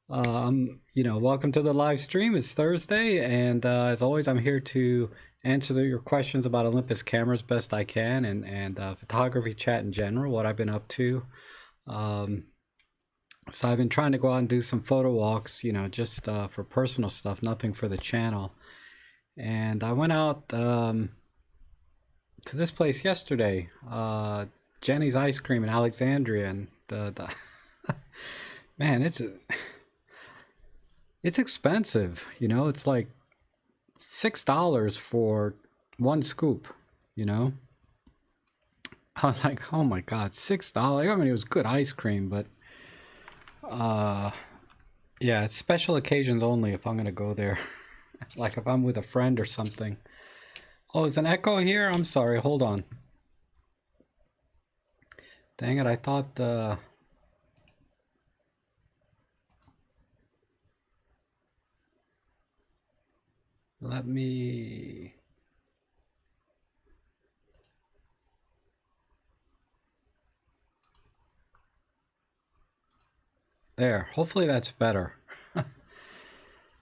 Welcome to the live stream. It's Thursday, and as always, I'm here to answer your questions about Olympus cameras best I can, and photography chat in general, what I've been up to. So I've been trying to go out and do some photo walks, just for personal stuff, nothing for the channel. And I went out to this place yesterday, Jenny's Ice Cream in Alexandria, and the man, it's expensive, it's like $6 for one scoop, you know. I was like, oh my god, $6. I mean, it was good ice cream, but yeah, it's special occasions only if I'm gonna go there. Like if I'm with a friend or something. Oh, is an echo here? I'm sorry, hold on. Dang it, I thought let me... There, hopefully that's better.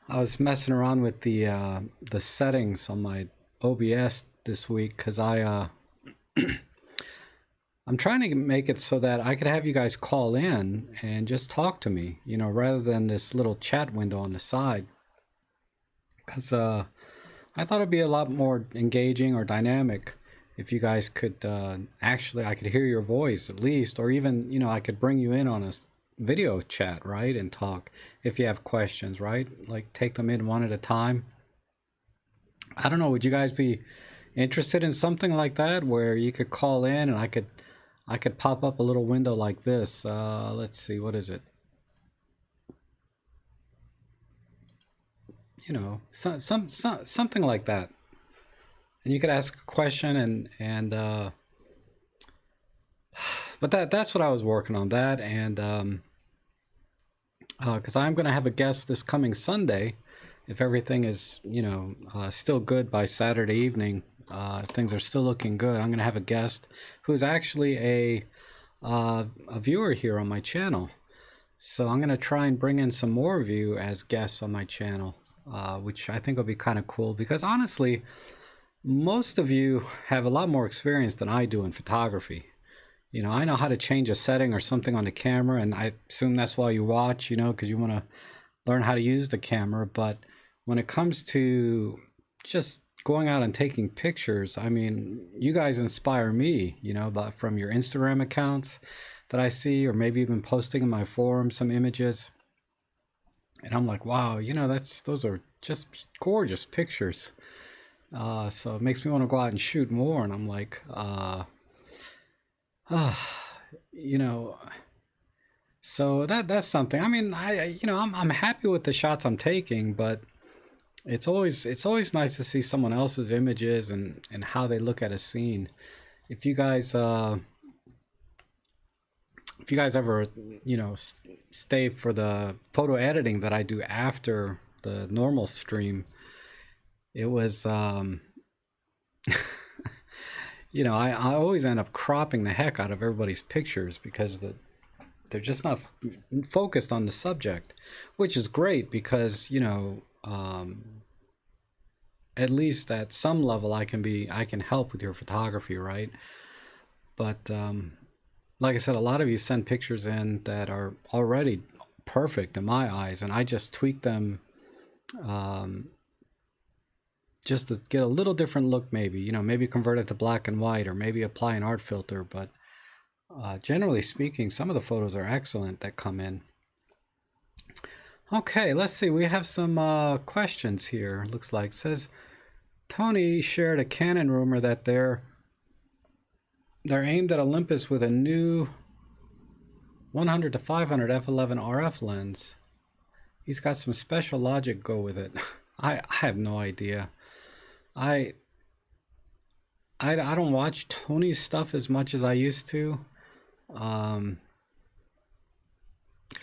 I was messing around with the settings on my OBS this week because I'm trying to make it so that I could have you guys call in and just talk to me, rather than this little chat window on the side. Because I thought it'd be a lot more engaging or dynamic if you guys could actually, I could hear your voice at least, or even, I could bring you in on a video chat, right, and talk if you have questions, right? Like take them in one at a time. I don't know, would you guys be interested in something like that where you could call in and I could pop up a little window like this? Let's see, what is it? Something like that. And you could ask a question and but that's what I was working on, that, and because I'm going to have a guest this coming Sunday, if everything is, still good by Saturday evening. If things are still looking good, I'm going to have a guest who's actually a viewer here on my channel. So I'm going to try and bring in some more of you as guests on my channel, which I think will be kind of cool, because honestly, most of you have a lot more experience than I do in photography. I know how to change a setting or something on the camera, and I assume that's why you watch, because you want to learn how to use the camera. But when it comes to just going out and taking pictures, I mean, you guys inspire me, from your Instagram accounts that I see, or maybe even posting in my forum some images. And I'm like, wow, those are just gorgeous pictures. So it makes me want to go out and shoot more. And I'm like, so that's something. I mean, I'm happy with the shots I'm taking, but it's always nice to see someone else's images and how they look at a scene. If you guys ever stay for the photo editing that I do after the normal stream, it was I always end up cropping the heck out of everybody's pictures because they're just not focused on the subject, which is great because, at least at some level I can help with your photography, right? But like I said, a lot of you send pictures in that are already perfect in my eyes, and I just tweak them just to get a little different look, maybe, maybe convert it to black and white, or maybe apply an art filter. But generally speaking, some of the photos are excellent that come in. Okay, let's see. We have some questions here. Looks like, says Tony shared a Canon rumor that they're aimed at Olympus with a new 100 to 500 f11 RF lens. He's got some special logic go with it. I have no idea. I don't watch Tony's stuff as much as I used to, because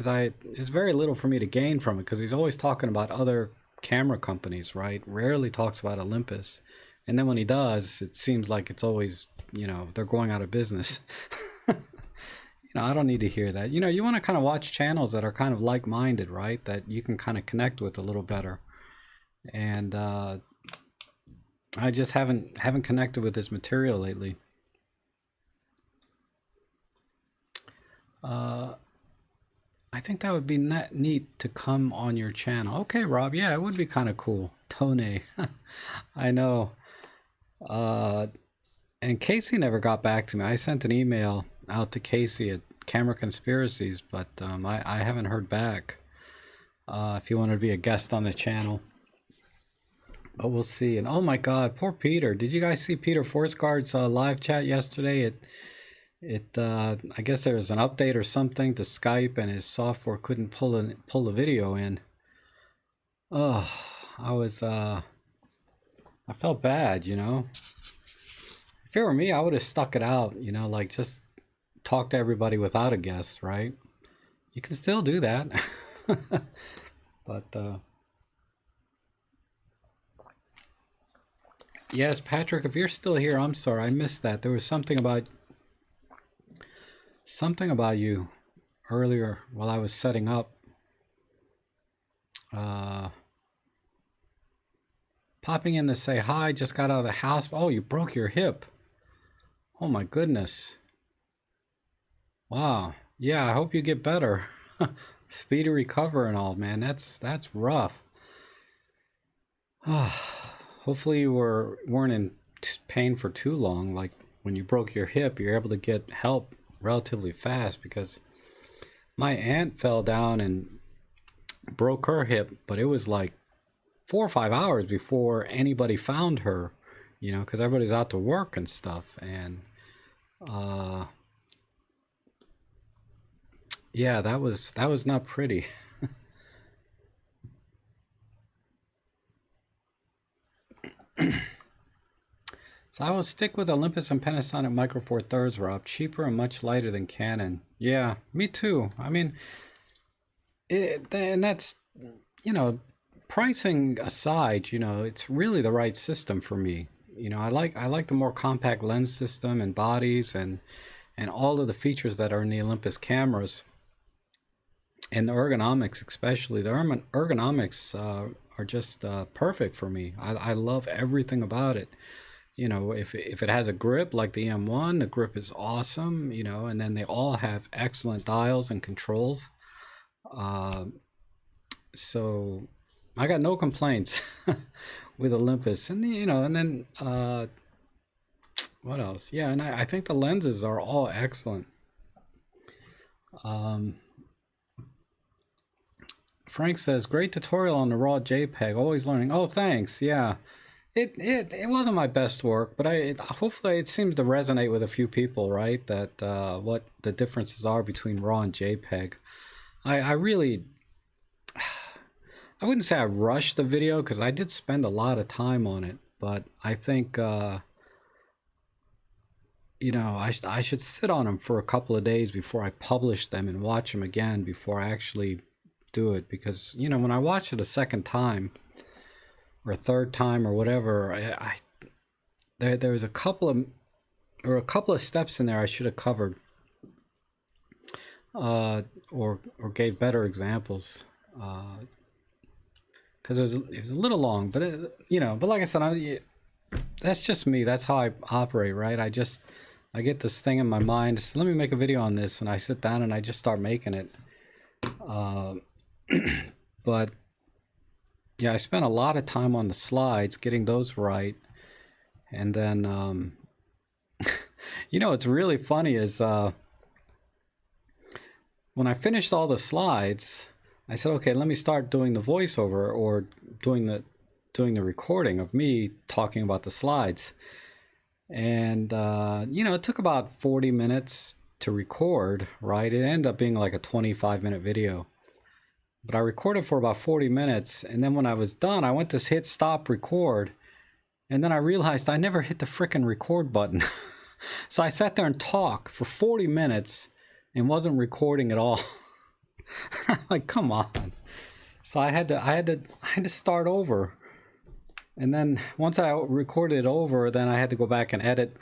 there's very little for me to gain from it, because he's always talking about other camera companies, right? Rarely talks about Olympus, and then when he does, it seems like it's always, they're going out of business. I don't need to hear that. You want to kind of watch channels that are kind of like-minded, right? That you can kind of connect with a little better. And I just haven't connected with this material lately. I think that would be neat to come on your channel. Okay, Rob. Yeah, it would be kind of cool. Tone. I know. And Casey never got back to me. I sent an email out to Casey at Camera Conspiracies, but I haven't heard back if you wanted to be a guest on the channel. But we'll see. And oh my God, poor Peter. Did you guys see Peter Forsgaard's live chat yesterday? I guess there was an update or something to Skype, and his software couldn't pull the video in. Oh, I felt bad, If it were me, I would have stuck it out, like just talk to everybody without a guest, right? You can still do that. But yes, Patrick, if you're still here, I'm sorry, I missed that. There was something about you earlier while I was setting up. Popping in to say hi, just got out of the house. Oh, you broke your hip. Oh my goodness. Wow. Yeah, I hope you get better. Speedy recover and all, man. That's rough. Hopefully you weren't in pain for too long. Like when you broke your hip, you're able to get help relatively fast, because my aunt fell down and broke her hip, but it was like 4 or 5 hours before anybody found her, because everybody's out to work and stuff. And yeah, that was not pretty. So I will stick with Olympus and Panasonic Micro Four Thirds, Rob. Cheaper and much lighter than Canon. Yeah, me too. I mean, and that's, pricing aside, it's really the right system for me. I like the more compact lens system and bodies and all of the features that are in the Olympus cameras, and the ergonomics especially. The ergonomics are just perfect for me. I love everything about it. If it has a grip like the M1, the grip is awesome, and then they all have excellent dials and controls. So I got no complaints with Olympus. And, and then what else? Yeah, and I think the lenses are all excellent. Frank says, great tutorial on the raw JPEG, always learning. Oh, thanks. Yeah. It wasn't my best work, but hopefully it seems to resonate with a few people, right? That what the differences are between RAW and JPEG. I really, I wouldn't say I rushed the video, because I did spend a lot of time on it, but I think I should sit on them for a couple of days before I publish them and watch them again before I actually do it, because when I watch it a second time or a third time or whatever, there's a couple of steps in there I should have covered, or gave better examples, because it was a little long. But but like I said, that's just me. That's how I operate, right? I get this thing in my mind. So let me make a video on this, and I sit down and I just start making it. But yeah, I spent a lot of time on the slides, getting those right. And then, what's really funny is when I finished all the slides, I said, okay, let me start doing the voiceover, or doing the recording of me talking about the slides. And, it took about 40 minutes to record, right? It ended up being like a 25-minute video. But I recorded for about 40 minutes, and then when I was done, I went to hit stop record, and then I realized I never hit the frickin' record button. So I sat there and talked for 40 minutes and wasn't recording at all. I'm like, come on. So I had to start over. And then once I recorded it over, then I had to go back and edit,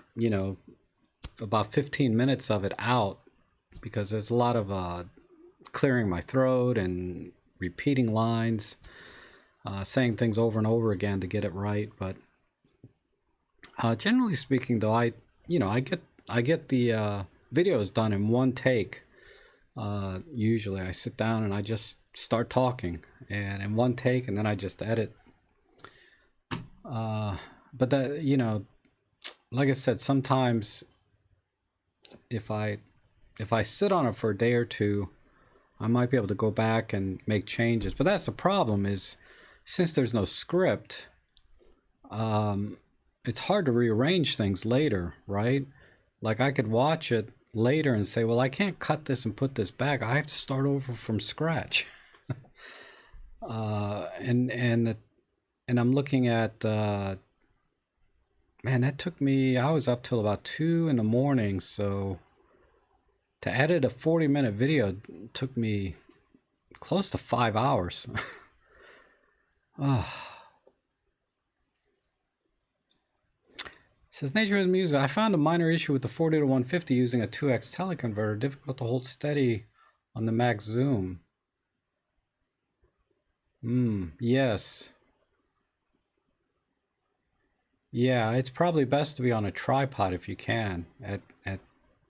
about 15 minutes of it out, because there's a lot of clearing my throat and repeating lines, saying things over and over again to get it right. But generally speaking, though, I get the videos done in one take. Usually I sit down and I just start talking, and in one take, and then I just edit. But that, like I said, sometimes if I sit on it for a day or two, I might be able to go back and make changes. But that's the problem, is since there's no script, it's hard to rearrange things later, right? Like I could watch it later and say, well, I can't cut this and put this back. I have to start over from scratch. And I'm looking at, man, that took me, I was up till about 2 in the morning. So to edit a 40-minute video took me close to 5 hours. Says Nature is Music. I found a minor issue with the 40 to 150 using a 2x teleconverter. Difficult to hold steady on the max zoom. Yes. Yeah, it's probably best to be on a tripod if you can, at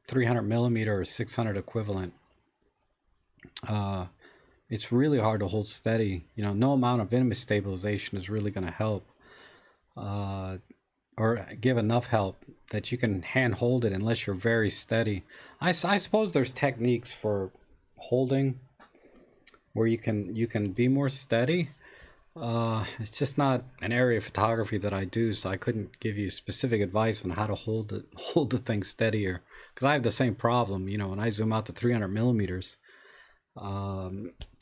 300 millimeter or 600 equivalent. It's really hard to hold steady. No amount of image stabilization is really going to help, or give enough help that you can hand hold it unless you're very steady. I suppose there's techniques for holding where you can be more steady. It's just not an area of photography that I do, so I couldn't give you specific advice on how to hold the thing steadier, because I have the same problem. When I zoom out to 300 millimeters,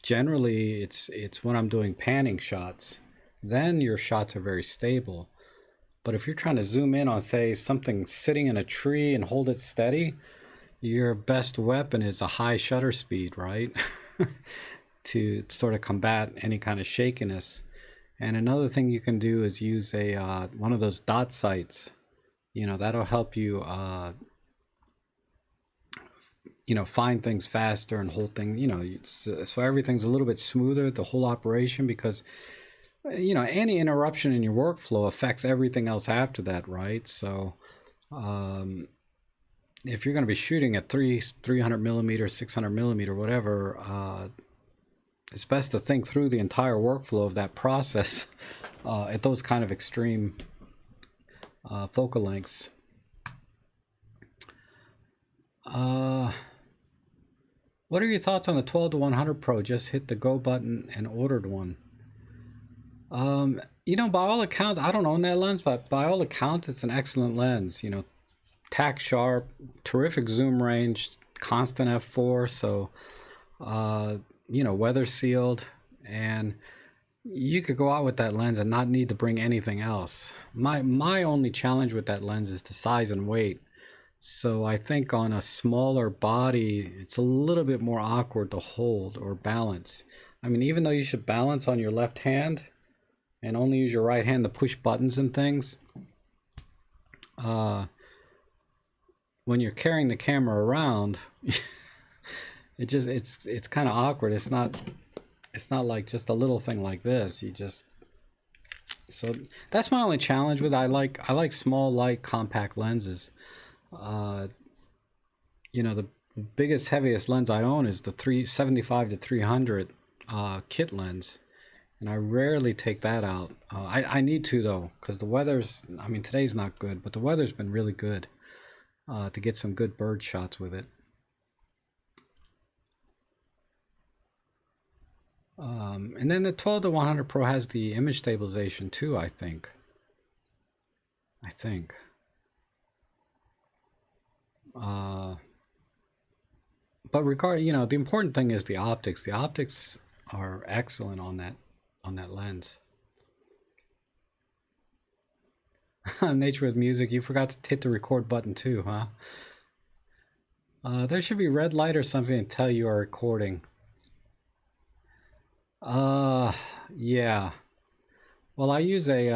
generally it's when I'm doing panning shots, then your shots are very stable. But if you're trying to zoom in on, say, something sitting in a tree and hold it steady, your best weapon is a high shutter speed, right? To sort of combat any kind of shakiness. And another thing you can do is use a one of those dot sights. That'll help you find things faster and hold things, so everything's a little bit smoother, the whole operation, because any interruption in your workflow affects everything else after that, right? So if you're going to be shooting at 300 millimeter, 600 millimeter, whatever, it's best to think through the entire workflow of that process at those kind of extreme focal lengths. What are your thoughts on the 12 to 100 Pro? Just hit the go button and ordered one. By all accounts, I don't own that lens, but by all accounts, it's an excellent lens. Tack sharp, terrific zoom range, constant f4, so weather sealed, and you could go out with that lens and not need to bring anything else. My only challenge with that lens is the size and weight. So I think on a smaller body, it's a little bit more awkward to hold or balance. I mean, even though you should balance on your left hand and only use your right hand to push buttons and things, when you're carrying the camera around, it's kind of awkward. It's not like just a little thing like this. So that's my only challenge with it. I like small, light, compact lenses. The biggest, heaviest lens I own is the 375 to 300 kit lens, and I rarely take that out. I need to, though, because the weather's, today's not good, but the weather's been really good to get some good bird shots with it. And then the 12 to 100 Pro has the image stabilization too, I think. But the important thing is the optics. The optics are excellent on that lens. Nature with Music, you forgot to hit the record button too, huh? There should be red light or something to tell you are recording. Yeah. Well, I use a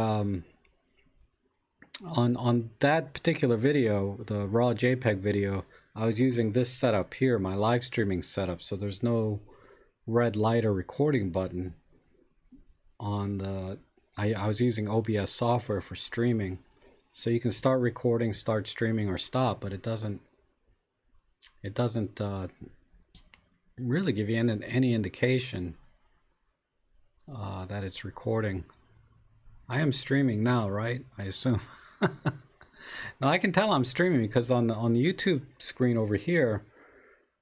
on that particular video, the raw JPEG video, I was using this setup here, my live streaming setup, so there's no red light or recording button on the, I was using OBS software for streaming. So you can start recording, start streaming, or stop, but it doesn't really give you any indication that it's recording. I am streaming now, right? I assume. Now I can tell I'm streaming because on the YouTube screen over here,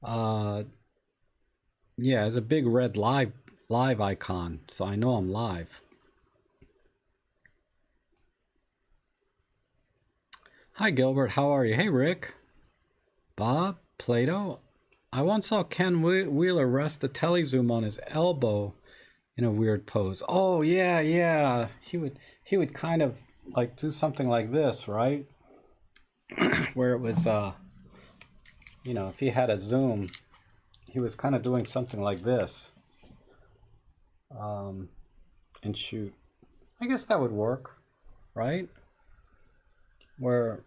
yeah, there's a big red live icon, so I know I'm live. Hi Gilbert, how are you? Hey Rick, Bob, Plato. I once saw Ken Wheeler rest the telezoom on his elbow in a weird pose. Oh yeah. He would kind of like do something like this, right? Where it was, you know, if he had a zoom, he was kind of doing something like this, and shoot. I guess that would work, right? Where,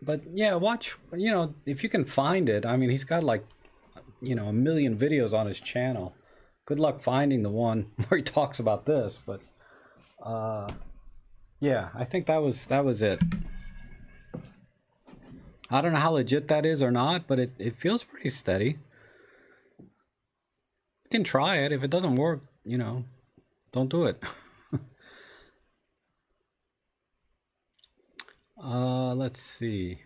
but yeah, watch, you know, if you can find it. I mean, he's got like, you know, 1 million videos on his channel. Good luck finding the one where he talks about this, but yeah, I think that was it. I don't know how legit that is or not, but it feels pretty steady. You can try it. If it doesn't work, you know, don't do it. Let's see.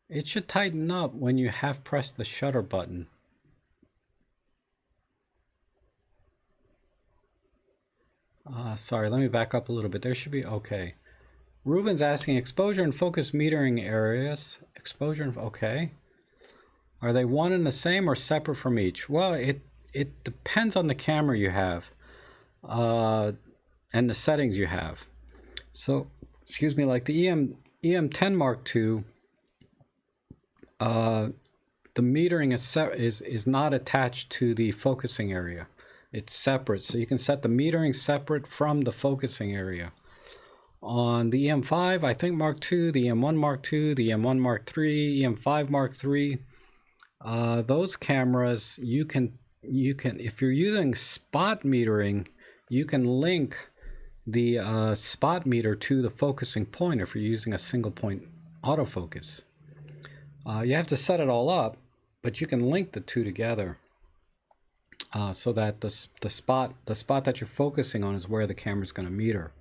It should tighten up when you have pressed the shutter button. Sorry, let me back up a little bit. There should be, okay. Ruben's asking exposure and focus metering areas. Exposure and, okay. Are they one and the same or separate from each? Well, it depends on the camera you have and the settings you have. So, excuse me, like the EM10 Mark II, the metering is not attached to the focusing area. It's separate, so you can set the metering separate from the focusing area. On the EM5, I think Mark II, the EM1 Mark II, the EM1 Mark III, EM5 Mark III, those cameras, you can, if you're using spot metering, you can link the spot meter to the focusing point if you're using a single point autofocus. You have to set it all up, but you can link the two together so that the spot that you're focusing on is where the camera's going to meter.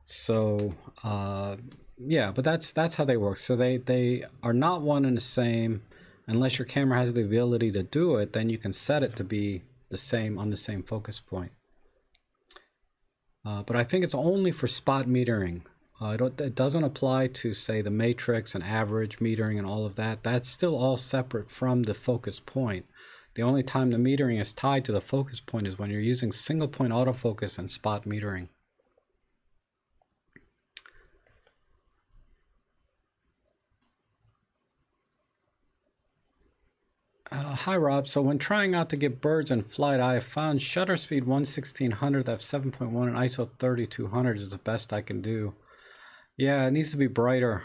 So yeah, but that's how they work. So they are not one and the same. Unless your camera has the ability to do it, then you can set it to be the same on the same focus point. But I think it's only for spot metering. It doesn't apply to, say, the matrix and average metering and all of that. That's still all separate from the focus point. The only time the metering is tied to the focus point is when you're using single point autofocus and spot metering. Hi Rob, so when trying out to get birds in flight, I have found shutter speed 1/1600 f7.1 and ISO 3200 is the best I can do. Yeah, it needs to be brighter,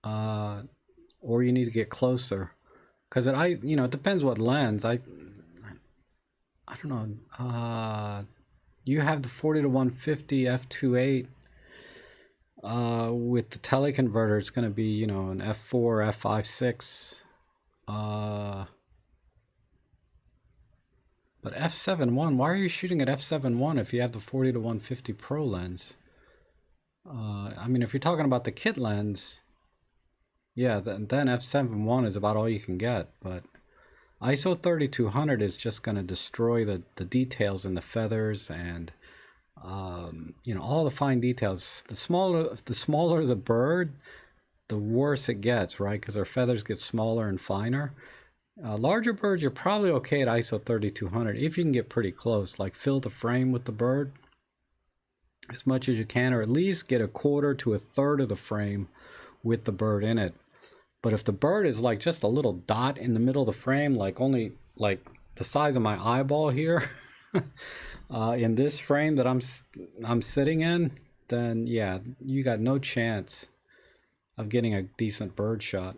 or you need to get closer, because you know, it depends what lens. I don't know. You have the 40-150 f2.8 with the teleconverter. It's going to be, you know, an f4, f5.6. But f7.1, why are you shooting at f7.1 if you have the 40-150 Pro lens? I mean, if you're talking about the kit lens, yeah, then f7.1 is about all you can get. But ISO 3200 is just going to destroy the details in the feathers and you know, all the fine details. The smaller the bird, the worse it gets, right? Because our feathers get smaller and finer. Larger birds, you're probably okay at ISO 3200 if you can get pretty close, like fill the frame with the bird as much as you can, or at least get 1/4 to 1/3 of the frame with the bird in it. But if the bird is like just a little dot in the middle of the frame, like only like the size of my eyeball here in this frame that I'm sitting in, then yeah, you got no chance of getting a decent bird shot.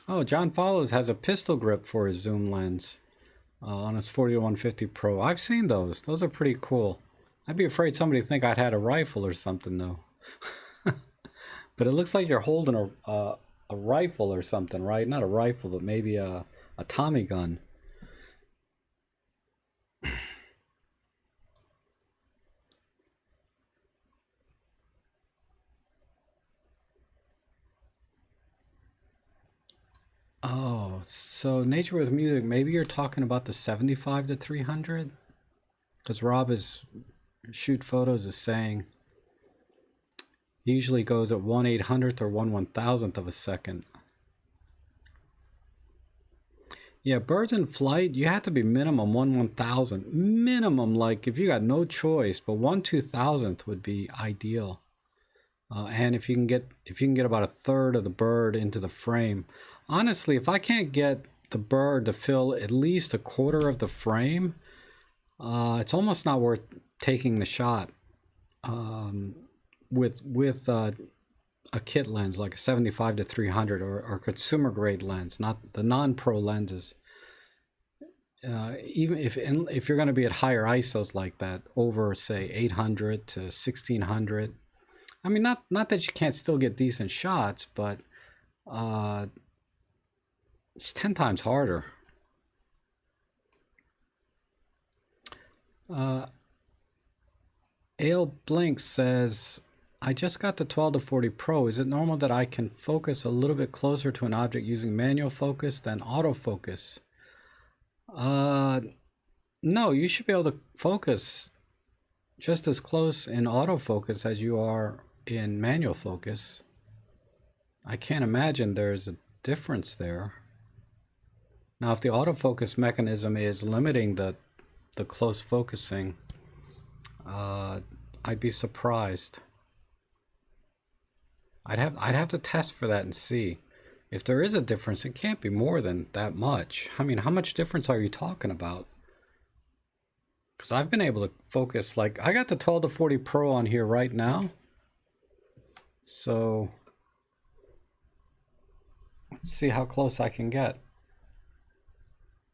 Oh, John Follows has a pistol grip for his zoom lens on his 40-150 Pro. I've seen those. Those are pretty cool. I'd be afraid somebody would think I'd had a rifle or something, though. But it looks like you're holding a rifle or something, right? Not a rifle, but maybe a Tommy gun. Oh, so Nature with Music, maybe you're talking about the 75 to 300? Because Rob is Shoot Photos is saying he usually goes at 1/800th or 1/1000th of a second. Yeah, birds in flight, you have to be minimum 1/1000. Minimum, like if you got no choice, but 1/2000th would be ideal. And if you can get about a third of the bird into the frame. Honestly, if I can't get the bird to fill at least a quarter of the frame, it's almost not worth taking the shot with a kit lens like a 75 to 300 or consumer grade lens, not the non-pro lenses. Even if you're going to be at higher ISOs like that, over say 800 to 1600. I mean, not that you can't still get decent shots, but it's 10 times harder. Ale Blink says, I just got the 12 to 40 Pro. Is it normal that I can focus a little bit closer to an object using manual focus than autofocus? No, you should be able to focus just as close in autofocus as you are in manual focus. I can't imagine there's a difference there. Now, if the autofocus mechanism is limiting the close focusing, I'd be surprised. I'd have to test for that and see. If there is a difference, it can't be more than that much. I mean, how much difference are you talking about? Because I've been able to focus, like, I got the 12 to 40 Pro on here right now. So, let's see how close I can get.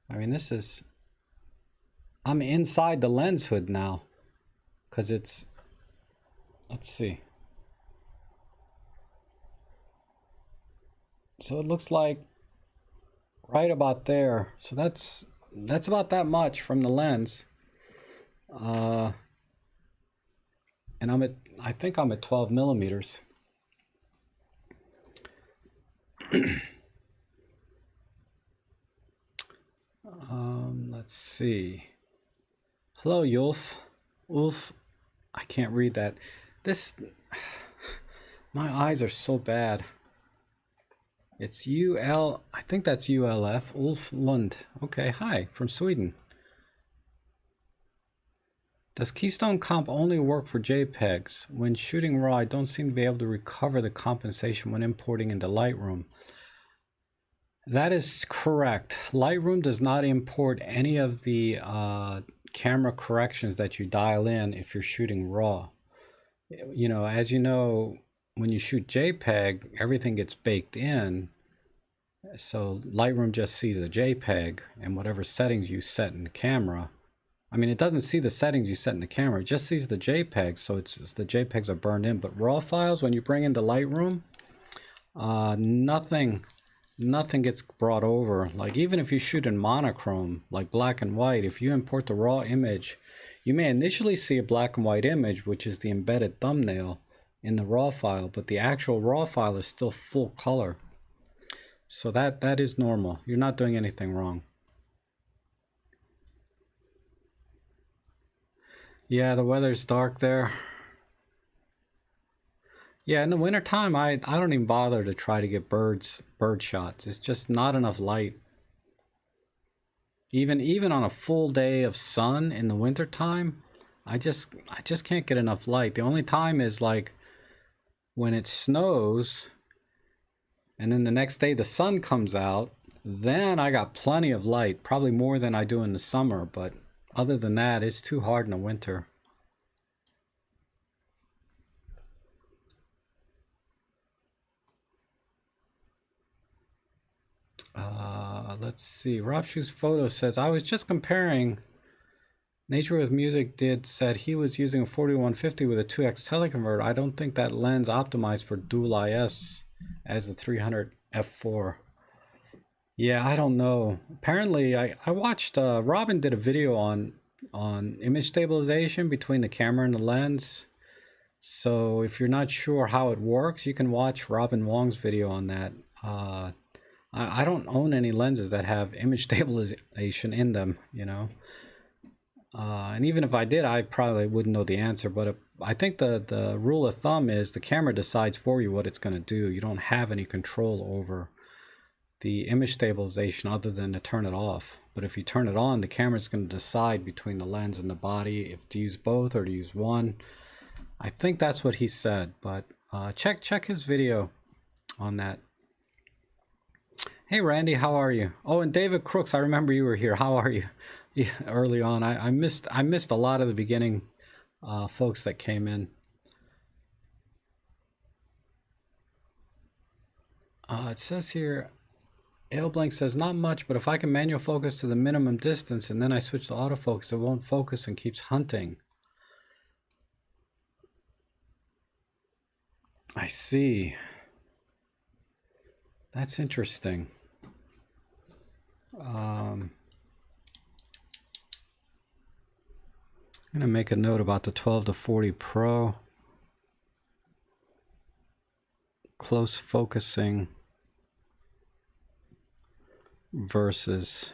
I mean, I'm inside the lens hood now. Because it's, let's see. So it looks like right about there. So that's about that much from the lens. And I think I'm at 12 millimeters. Let's see. Hello, Yulf. Ulf. I can't read that. My eyes are so bad. It's UL, I think that's ULF, Ulf Lund. Okay, hi, from Sweden. Does Keystone Comp only work for JPEGs? When shooting RAW, I don't seem to be able to recover the compensation when importing into Lightroom. That is correct. Lightroom does not import any of the camera corrections that you dial in if you're shooting RAW. You know, as you know, when you shoot JPEG, everything gets baked in. So Lightroom just sees a JPEG and whatever settings you set in the camera. I mean, it doesn't see the settings you set in the camera. It just sees the JPEG, so it's just, the JPEGs are burned in. But RAW files, when you bring into Lightroom, nothing gets brought over. Like even if you shoot in monochrome, like black and white, if you import the raw image, you may initially see a black and white image, which is the embedded thumbnail in the raw file, but the actual raw file is still full color. So that is normal. You're not doing anything wrong. Yeah, the weather's dark there. Yeah, in the wintertime, I don't even bother to try to get bird shots. It's just not enough light. Even on a full day of sun in the wintertime, I just can't get enough light. The only time is like when it snows and then the next day the sun comes out, then I got plenty of light, probably more than I do in the summer, but other than that, it's too hard in the winter. Let's see. Rob Shoe's photo says, I was just comparing. Nature with Music said he was using a 4150 with a 2x teleconverter. I don't think that lens optimized for dual IS as the 300 f4. Yeah, I don't know. Apparently, I watched, Robin did a video on image stabilization between the camera and the lens. So if you're not sure how it works, you can watch Robin Wong's video on that. I don't own any lenses that have image stabilization in them, you know. And even if I did, I probably wouldn't know the answer. But I think the rule of thumb is the camera decides for you what it's going to do. You don't have any control over the image stabilization other than to turn it off. But if you turn it on, the camera's going to decide between the lens and the body if to use both or to use one. I think that's what he said, but check his video on that. Hey Randy, how are you? Oh, and David Crooks, I remember you were here. How are you? Yeah, early on, I missed a lot of the beginning folks that came in. It says here, Ailblank says, not much, but if I can manual focus to the minimum distance and then I switch to autofocus, it won't focus and keeps hunting. I see. That's interesting. I'm gonna make a note about the 12 to 40 Pro. Close focusing versus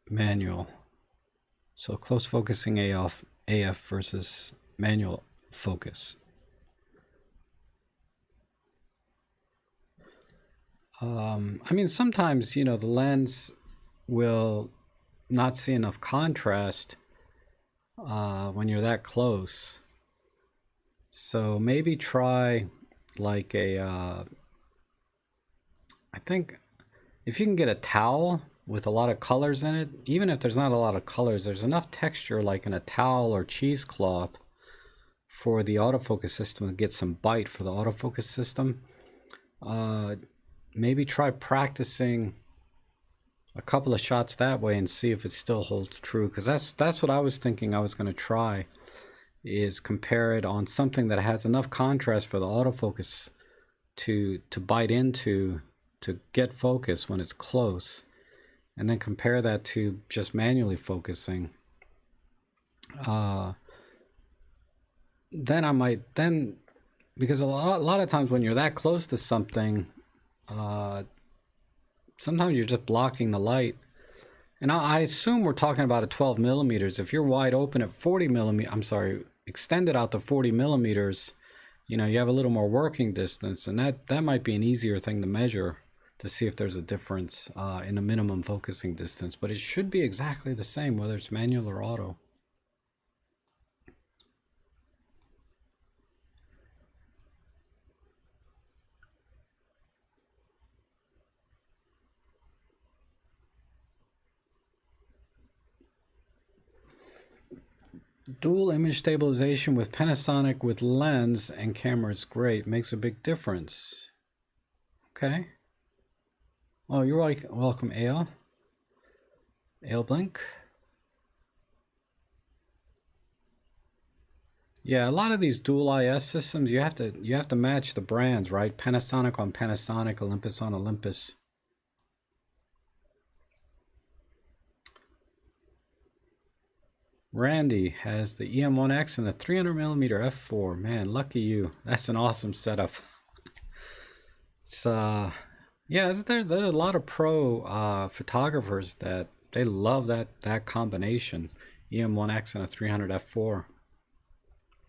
manual. So close focusing AF versus manual focus. I mean, sometimes, you know, the lens will not see enough contrast when you're that close. So maybe try like a, I think if you can get a towel with a lot of colors in it, even if there's not a lot of colors, there's enough texture like in a towel or cheesecloth for the autofocus system to get some bite for the autofocus system. Maybe try practicing a couple of shots that way and see if it still holds true, because that's what I was thinking I was going to try, is compare it on something that has enough contrast for the autofocus to bite into, to get focus when it's close, and then compare that to just manually focusing. Then I might, because a lot of times when you're that close to something, sometimes you're just blocking the light. And I assume we're talking about a 12 millimeters. If you're wide open at 40 millimeters, I'm sorry, extended out to 40 millimeters, you know, you have a little more working distance, and that might be an easier thing to measure to see if there's a difference in the minimum focusing distance. But it should be exactly the same whether it's manual or auto. Dual image stabilization with Panasonic with lens and camera is great. Makes a big difference. Okay. Oh, you're welcome, Ale. Ale Blink. Yeah, a lot of these dual IS systems, you have to match the brands, right? Panasonic on Panasonic, Olympus on Olympus. Randy has the EM1X and the 300mm f4. Man, lucky you. That's an awesome setup. It's yeah, there's a lot of pro photographers that they love that combination, EM1X and a 300 f4.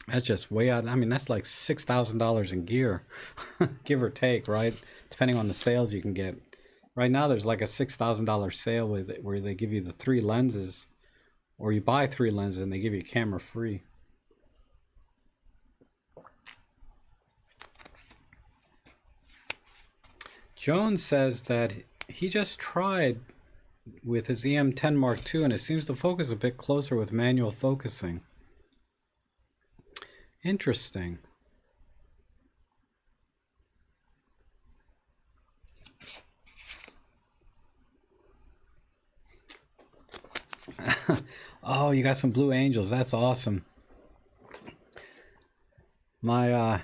That's just way out. I mean, that's like $6,000 in gear, give or take, right? Depending on the sales you can get. Right now, there's like a $6,000 sale where they give you the 3 lenses. Or you buy 3 lenses and they give you a camera free. Jones says that he just tried with his EM10 Mark II and it seems to focus a bit closer with manual focusing. Interesting. Oh, you got some Blue Angels. That's awesome. My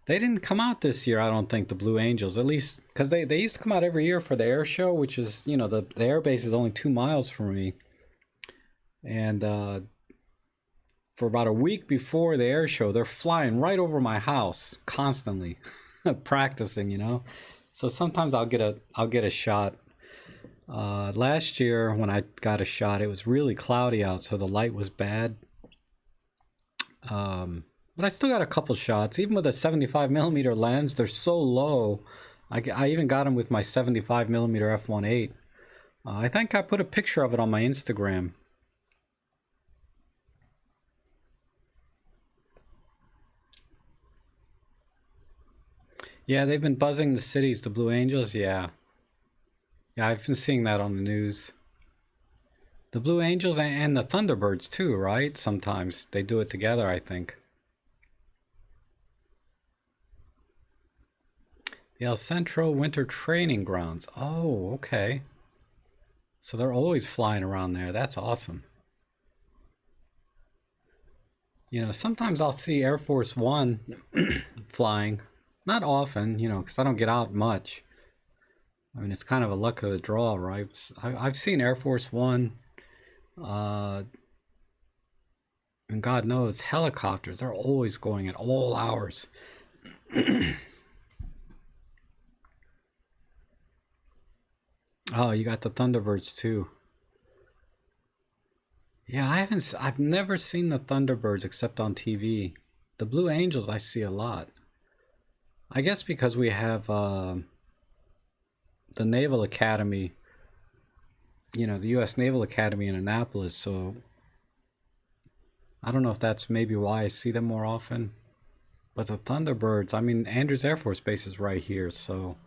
they didn't come out this year, I don't think, the Blue Angels. At least because they used to come out every year for the air show, which is, you know, the air base is only 2 miles from me. And for about a week before the air show, they're flying right over my house constantly, practicing, you know. So sometimes I'll get a shot. Last year when I got a shot, it was really cloudy out, so the light was bad. But I still got a couple shots, even with a 75mm lens. They're so low. I even got them with my 75mm f1.8. I think I put a picture of it on my Instagram. Yeah, they've been buzzing the cities, the Blue Angels. Yeah, I've been seeing that on the news. The Blue Angels and the Thunderbirds too, right? Sometimes they do it together, I think. The El Centro Winter Training Grounds. Oh, okay. So they're always flying around there. That's awesome. You know, sometimes I'll see Air Force One flying. Not often, you know, because I don't get out much. I mean, it's kind of a luck of the draw, right? I've seen Air Force One, and God knows, helicopters. They're always going at all hours. Oh, you got the Thunderbirds too. Yeah, I've never seen the Thunderbirds except on TV. The Blue Angels I see a lot. I guess because we have the Naval Academy, you know, the U.S. Naval Academy in Annapolis, so I don't know if that's maybe why I see them more often. But the Thunderbirds, I mean, Andrews Air Force Base is right here, so...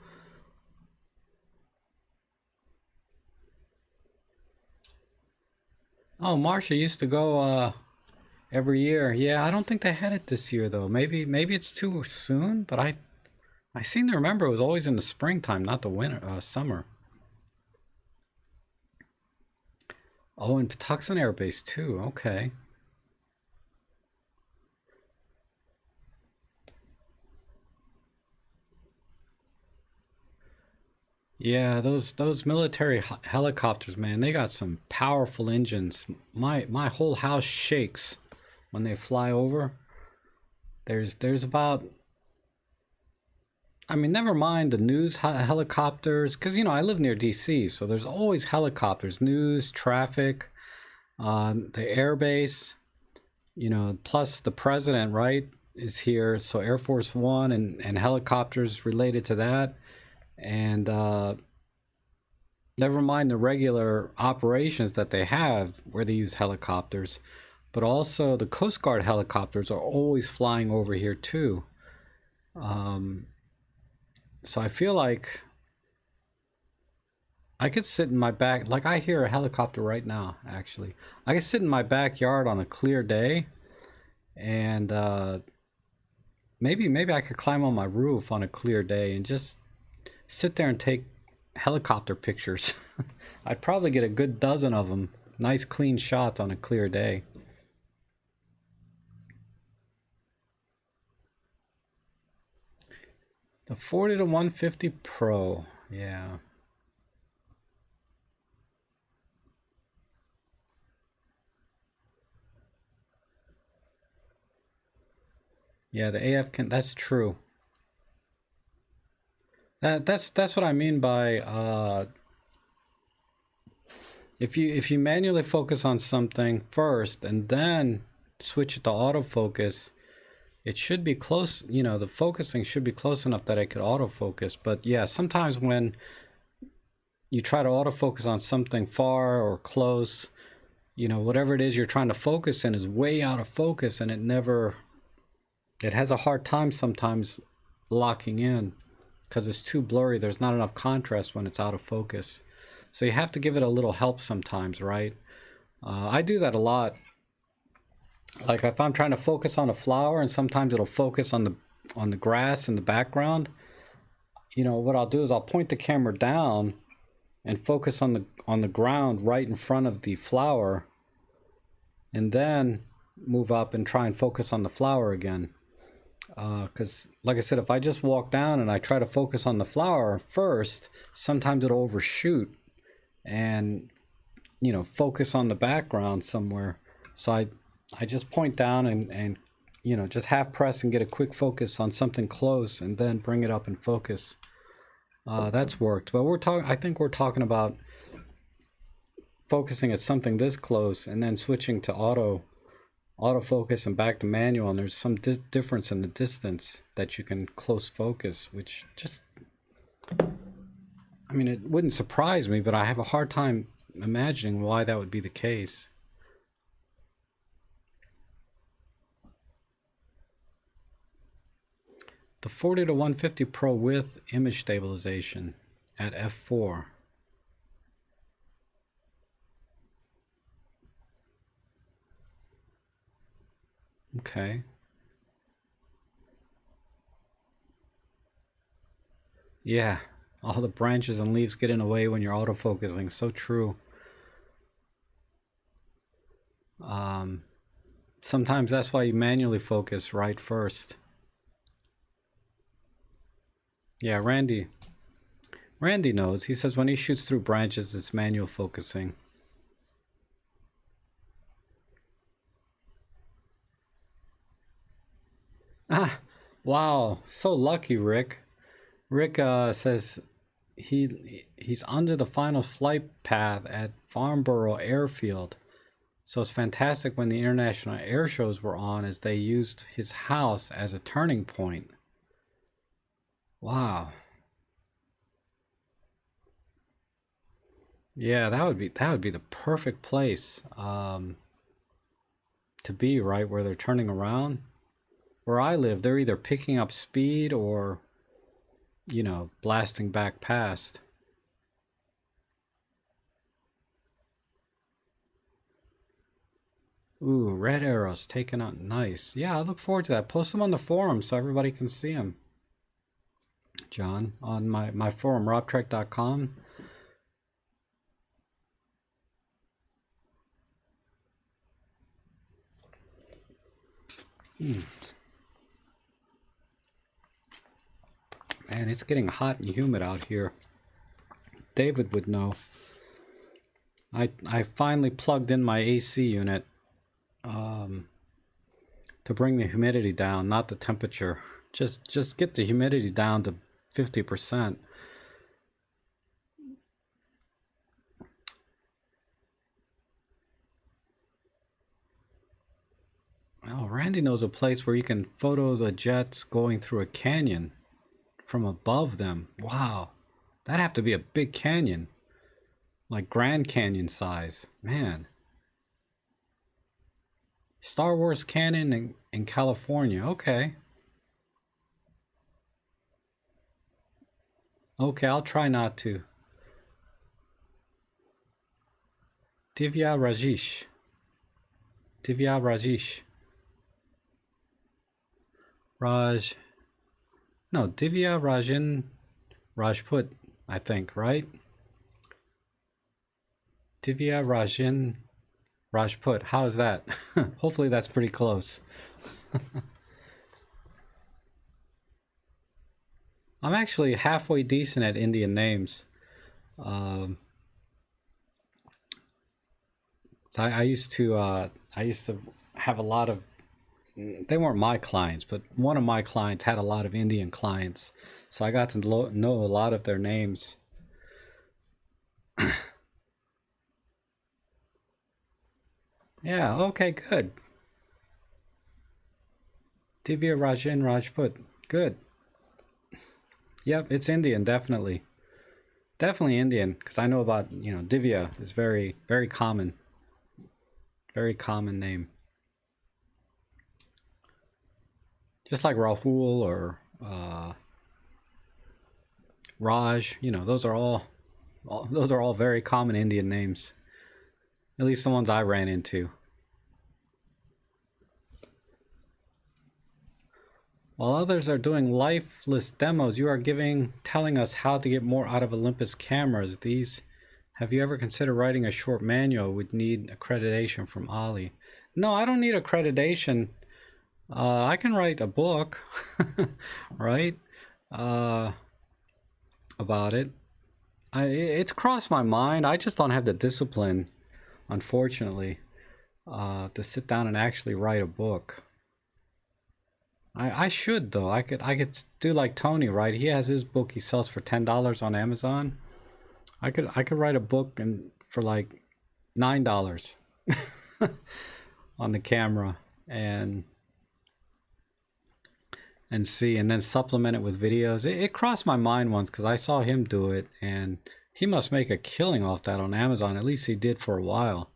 Oh, Marcia used to go every year. Yeah, I don't think they had it this year though. Maybe it's too soon, but I seem to remember it was always in the springtime, not the winter, summer. Oh, and Patuxent Air Base too. Okay. Yeah, those military helicopters, man, they got some powerful engines. My whole house shakes when they fly over. There's about, I mean, never mind the news helicopters, because you know I live near DC, so there's always helicopters, news, traffic, the air base, you know, plus the president, right, is here, so Air Force One and helicopters related to that, and never mind the regular operations that they have where they use helicopters, but also the Coast Guard helicopters are always flying over here too. So I feel like I could sit in my back, like I hear a helicopter right now, actually. I could sit in my backyard on a clear day and maybe I could climb on my roof on a clear day and just sit there and take helicopter pictures. I'd probably get a good dozen of them. Nice clean shots on a clear day. The 40 to 150 Pro. Yeah. Yeah, the AF can, that's true. That's what I mean by if you manually focus on something first and then switch it to autofocus, it should be close, you know, the focusing should be close enough that it could autofocus. But yeah, sometimes when you try to autofocus on something far or close, you know, whatever it is you're trying to focus in is way out of focus, and it has a hard time sometimes locking in because it's too blurry. There's not enough contrast when it's out of focus. So you have to give it a little help sometimes, right? I do that a lot. Like if I'm trying to focus on a flower and sometimes it'll focus on the grass in the background, you know, what I'll do is I'll point the camera down and focus on the ground right in front of the flower, and then move up and try and focus on the flower again. Because like I said, if I just walk down and I try to focus on the flower first, sometimes it'll overshoot and, you know, focus on the background somewhere. So I just point down and you know, just half press and get a quick focus on something close, and then bring it up and focus. That's worked. But I think we're talking about focusing at something this close and then switching to autofocus and back to manual, and there's some difference in the distance that you can close focus, which just, I mean, it wouldn't surprise me, but I have a hard time imagining why that would be the case. The 40 to 150 Pro with image stabilization at f4. Okay. Yeah, all the branches and leaves get in the way when you're autofocusing. So true. Sometimes that's why you manually focus right first. Yeah, Randy knows. He says when he shoots through branches, it's manual focusing. Ah, wow, so lucky, Rick. Rick says he's under the final flight path at Farnborough Airfield. So it's fantastic when the international air shows were on, as they used his house as a turning point. Wow. Yeah, that would be the perfect place to be, right where they're turning around. Where I live, they're either picking up speed or, you know, blasting back past. Ooh, red arrows taken out. Nice. Yeah, I look forward to that. Post them on the forum so everybody can see them. John, on my forum, robtrek.com. Man, it's getting hot and humid out here. David would know. I finally plugged in my AC unit to bring the humidity down, not the temperature. Just get the humidity down to 50%. Oh, Randy knows a place where you can photo the jets going through a canyon from above them. Wow, that'd have to be a big canyon, like Grand Canyon size. Man. Star Wars Canyon in California. Okay. Okay, I'll try not to. Divya Rajesh. Divya Rajesh. Raj. No, Divya Rajan Rajput, I think, right? Divya Rajan Rajput. How is that? Hopefully that's pretty close. I'm actually halfway decent at Indian names. So I used to have a lot of, they weren't my clients, but one of my clients had a lot of Indian clients, so I got to know a lot of their names. Yeah, okay, good. Divya Rajan Rajput, good. Yep, it's Indian, definitely. Definitely Indian, because I know about, you know, Divya is very, very common. Very common name. Just like Rahul or Raj, you know, those are all very common Indian names. At least the ones I ran into. While others are doing lifeless demos, you are telling us how to get more out of Olympus cameras. These Have you ever considered writing a short manual? Would need accreditation from Ollie. No, I don't need accreditation. I can write a book, right? About it. It's crossed my mind. I just don't have the discipline, unfortunately, to sit down and actually write a book. I should though. I could do like Tony, right? He has his book he sells for $10 on Amazon. I could write a book and for like $9 on the camera and see, and then supplement it with videos. It crossed my mind once because I saw him do it, and he must make a killing off that on Amazon. At least he did for a while.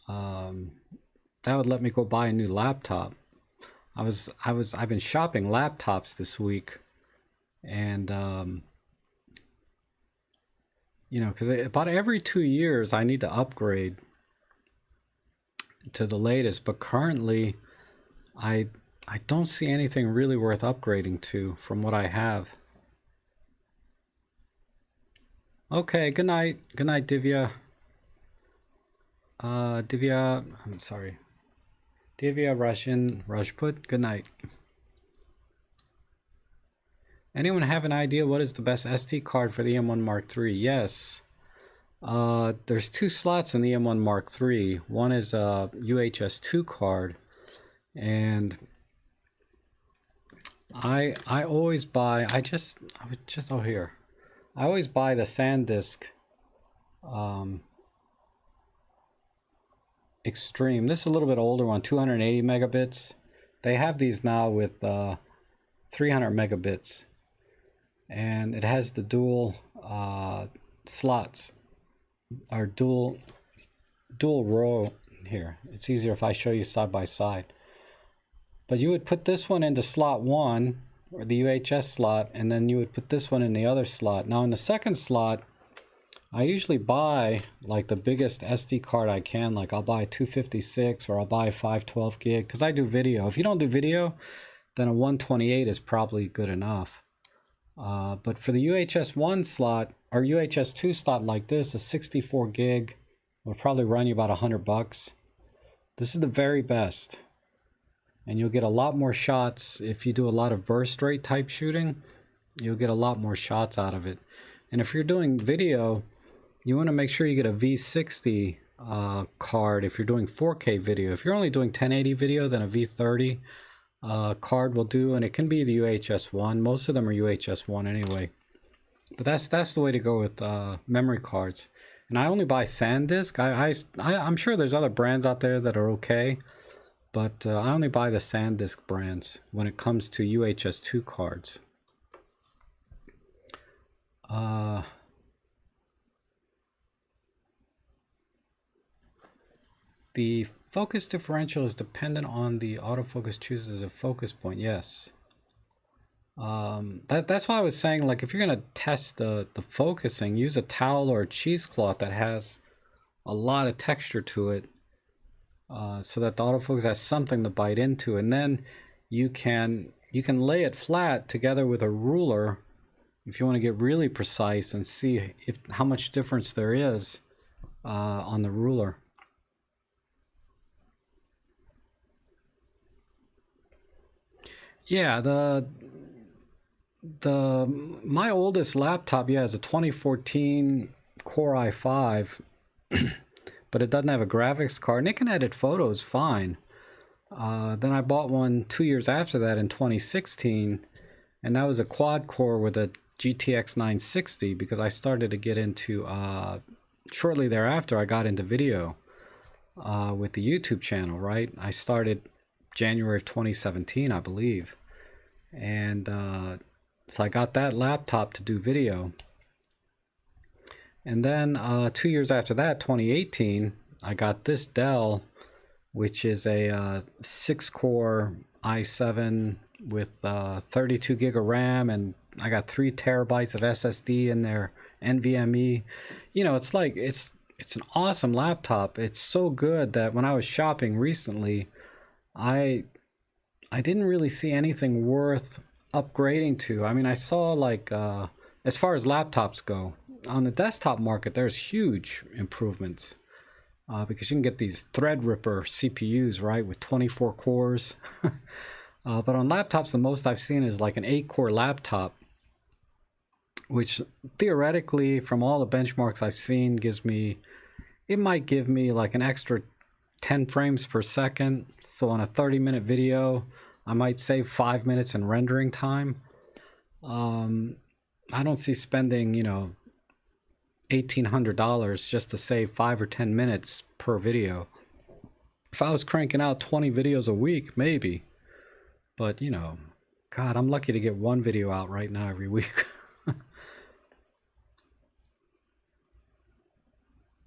That would let me go buy a new laptop. I've been shopping laptops this week, and you know, because about every 2 years I need to upgrade to the latest. But currently, I don't see anything really worth upgrading to from what I have. Okay, good night. Good night, Divya. Divya, I'm sorry. Divya, Russian, Rajput, good night. Anyone have an idea what is the best SD card for the M1 Mark III? Yes. There's 2 slots in the M1 Mark III. One is a UHS 2 card, and I always buy, oh here. I always buy the SanDisk Extreme. This is a little bit older one, 280 megabits. They have these now with 300 megabits. And it has the dual slots, or dual row here. It's easier if I show you side by side. But you would put this one into slot 1, or the UHS slot, and then you would put this one in the other slot. Now in the second slot, I usually buy like the biggest SD card I can. Like I'll buy 256 or I'll buy 512 gig because I do video. If you don't do video, then a 128 is probably good enough. But for the UHS 1 slot or UHS 2 slot like this, a 64 gig will probably run you about $100. This is the very best. And you'll get a lot more shots. If you do a lot of burst rate type shooting, you'll get a lot more shots out of it. And if you're doing video, you want to make sure you get a V60 card if you're doing 4K video. If you're only doing 1080 video, then a V30 card will do, and it can be the UHS 1. Most of them are UHS 1 anyway. But that's the way to go with memory cards. And I only buy SanDisk. I'm sure there's other brands out there that are okay, but I only buy the SanDisk brands when it comes to UHS 2 cards. The focus differential is dependent on the autofocus chooses a focus point. Yes. That's why I was saying, like, if you're going to test the focusing, use a towel or a cheesecloth that has a lot of texture to it, so that the autofocus has something to bite into. And then you can lay it flat together with a ruler if you want to get really precise and see how much difference there is on the ruler. Yeah, my oldest laptop, yeah, is a 2014 Core i5, but it doesn't have a graphics card, and it can edit photos fine. Then I bought one 2 years after that in 2016, and that was a quad core with a GTX 960 because I started to get into, shortly thereafter, I got into video with the YouTube channel, right? I started January of 2017, I believe. And so I got that laptop to do video. And then 2 years after that, 2018, I got this Dell, which is a 6-core i7 with 32 gig of RAM, and I got 3 terabytes of SSD in there, NVMe. You know, it's like, it's an awesome laptop. It's so good that when I was shopping recently, I didn't really see anything worth upgrading to. I mean, I saw like, as far as laptops go, on the desktop market, there's huge improvements because you can get these Threadripper CPUs, right, with 24 cores. But on laptops, the most I've seen is like an 8-core laptop, which theoretically, from all the benchmarks I've seen, it might give me like an extra 10 frames per second. So on a 30-minute video, I might save 5 minutes in rendering time. I don't see spending, $1,800 just to save 5 or 10 minutes per video. If I was cranking out 20 videos a week, maybe. But, God, I'm lucky to get one video out right now every week.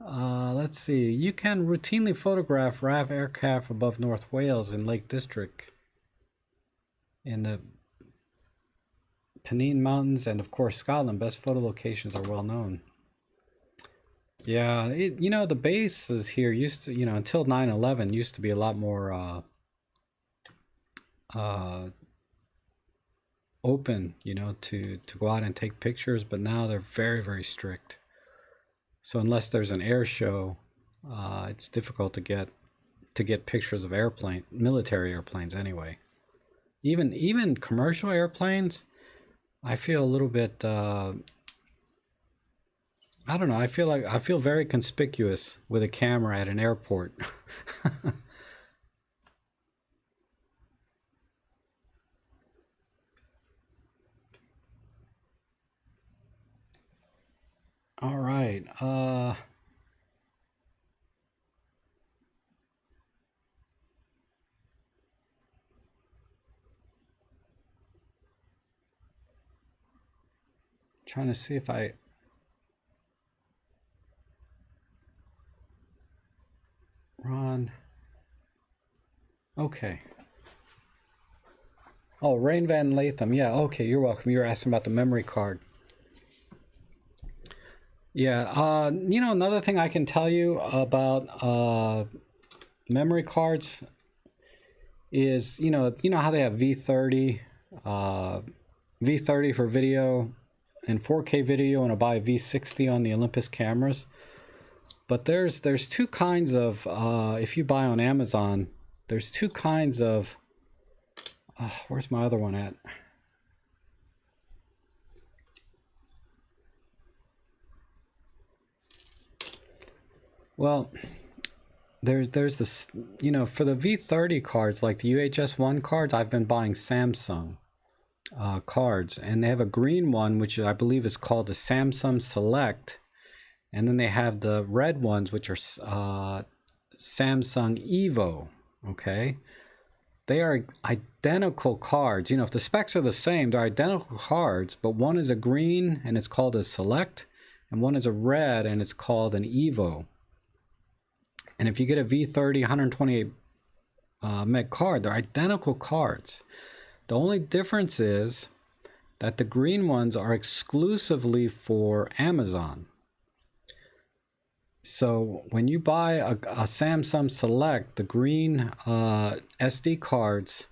Let's see. You can routinely photograph RAF aircraft above North Wales in Lake District, in the Pennine Mountains, and of course Scotland. Best photo locations are well known. Yeah, the bases here used to, until 9/11, used to be a lot more open, to go out and take pictures, but now they're very, very strict. So unless there's an air show, it's difficult to get pictures of military airplanes anyway. Even commercial airplanes, I feel a little bit I don't know, I feel very conspicuous with a camera at an airport. All right. Trying to see if Ron. Okay. Oh, Rain Van Latham. Yeah, okay, you're welcome. You were asking about the memory card. Yeah, another thing I can tell you about memory cards is, how they have V30 for video and 4K video, and I buy V60 on the Olympus cameras. But there's two kinds of, if you buy on Amazon, there's two kinds of, where's my other one at? Well, there's this, for the V30 cards, like the UHS-1 cards, I've been buying Samsung cards, and they have a green one, which I believe is called the Samsung Select, and then they have the red ones, which are Samsung Evo. Okay, they are identical cards. If the specs are the same, they're identical cards, but one is a green and it's called a Select, and one is a red and it's called an Evo. And if you get a V30 128 meg card, they're identical cards. The only difference is that the green ones are exclusively for Amazon. So when you buy a Samsung Select, the green SD cards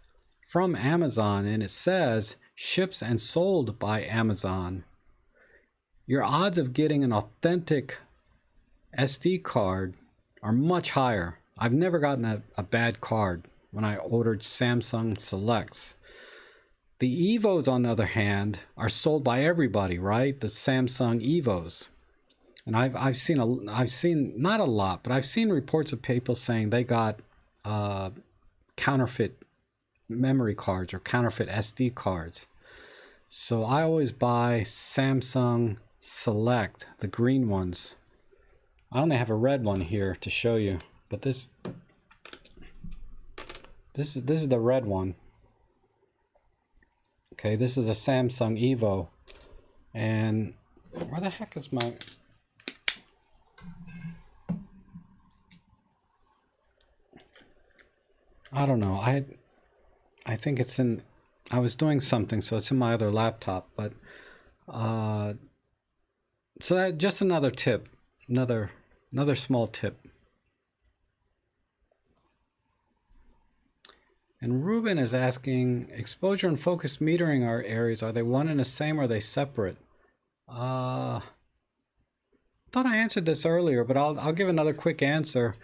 from Amazon, and it says ships and sold by Amazon, your odds of getting an authentic SD card are much higher. I've never gotten a bad card when I ordered Samsung Selects. The Evos, on the other hand, are sold by everybody, right? The Samsung Evos. And I've seen not a lot, but I've seen reports of people saying they got counterfeit memory cards or counterfeit SD cards. So I always buy Samsung Select, the green ones. I only have a red one here to show you, but this is the red one. Okay, this is a Samsung Evo, and where the heck is my? I don't know. I think it's in. I was doing something, so it's in my other laptop. But so that just another tip, another small tip. And Ruben is asking, exposure and focus metering areas, are they one and the same, or are they separate? thought I answered this earlier, but I'll give another quick answer.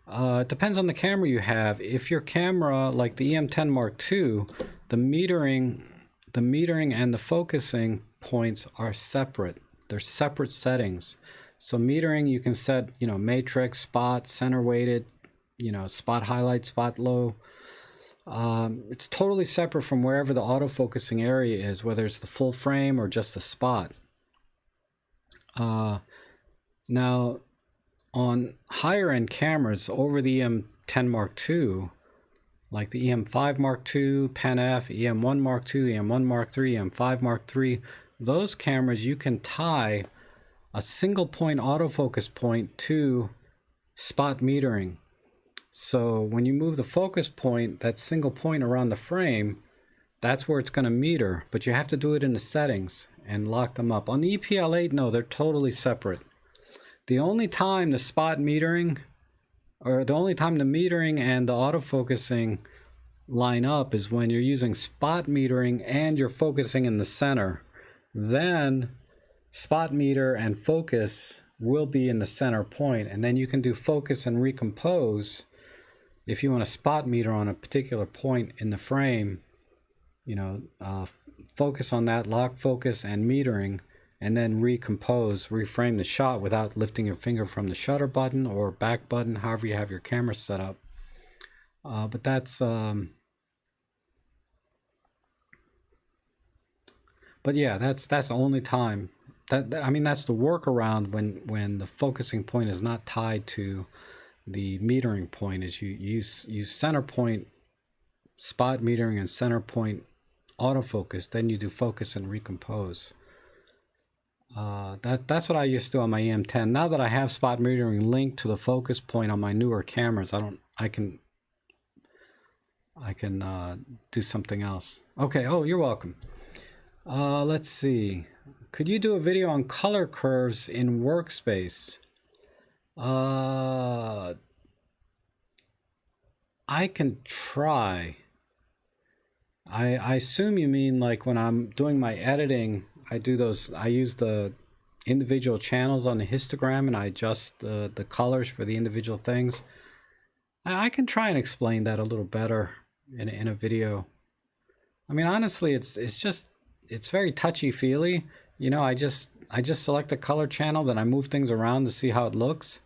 It depends on the camera you have. If your camera, like the EM10 Mark II, the metering and the focusing points are separate. They're separate settings. So metering, you can set, you know, matrix, spot, center weighted, you know, spot highlight, spot low. It's totally separate from wherever the autofocusing area is, whether it's the full frame or just the spot. Now, on higher end cameras over the EM10 Mark II, like the EM5 Mark II, Pen F, EM1 Mark II, EM1 Mark III, EM5 Mark III, those cameras you can tie a single point autofocus point to spot metering. So when you move the focus point, that single point around the frame, that's where it's going to meter, but you have to do it in the settings and lock them up. On the EPL8, no, they're totally separate. The only time the spot metering, or the only time the metering and the autofocusing line up is when you're using spot metering and you're focusing in the center. Then spot meter and focus will be in the center point, and then you can do focus and recompose. If you want to spot meter on a particular point in the frame, you know, focus on that, lock focus and metering, and then recompose, reframe the shot without lifting your finger from the shutter button or back button, however you have your camera set up. But that's, but yeah, that's the only time. I mean, that's the workaround when the focusing point is not tied to the metering point, is you use center point spot metering and center point autofocus, then you do focus and recompose. That's what I used to do on my EM10. Now that I have spot metering linked to the focus point on my newer cameras, I can do something else. Okay, oh, you're welcome. Let's see. Could you do a video on color curves in workspace? I can try. I assume you mean like when I'm doing my editing, I use the individual channels on the histogram and I adjust the colors for the individual things. I can try and explain that a little better in a video. I mean, honestly, it's very touchy-feely. You know, I just select a color channel, then I move things around to see how it looks.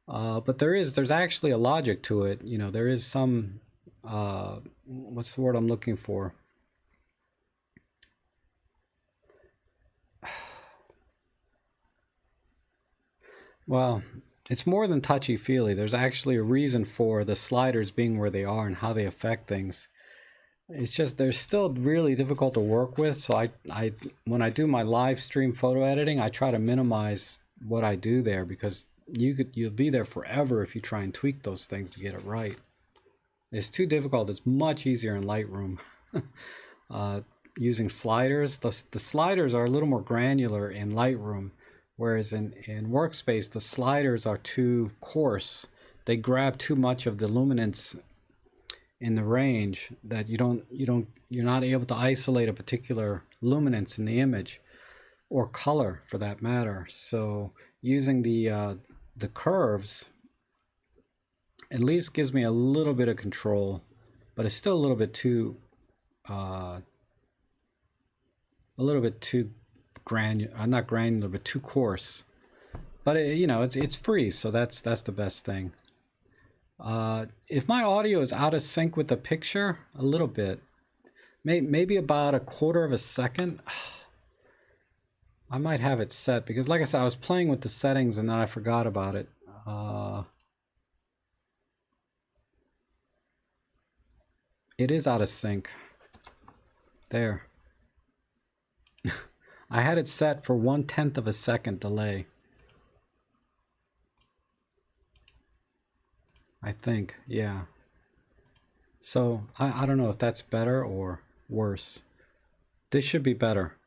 But there's actually a logic to it. You know, there is some, what's the word I'm looking for? Well, it's more than touchy-feely. There's actually a reason for the sliders being where they are and how they affect things. It's just they're still really difficult to work with. So when I do my live stream photo editing, I try to minimize what I do there, because you'll be there forever if you try and tweak those things to get it right. It's too difficult. It's much easier in Lightroom. Using sliders, the sliders are a little more granular in Lightroom, whereas in Workspace the sliders are too coarse. They grab too much of the luminance in the range that you're not able to isolate a particular luminance in the image, or color for that matter. So using the curves at least gives me a little bit of control, but it's still a little bit too granular, not granular, but too coarse. But you know, it's free, so that's the best thing. If my audio is out of sync with the picture a little bit, maybe about 1/4 of a second, I might have it set, because like I said, I was playing with the settings and then I forgot about it. It is out of sync. There. I had it set for 1/10 of a second delay. I think, yeah. So I don't know if that's better or worse. This should be better.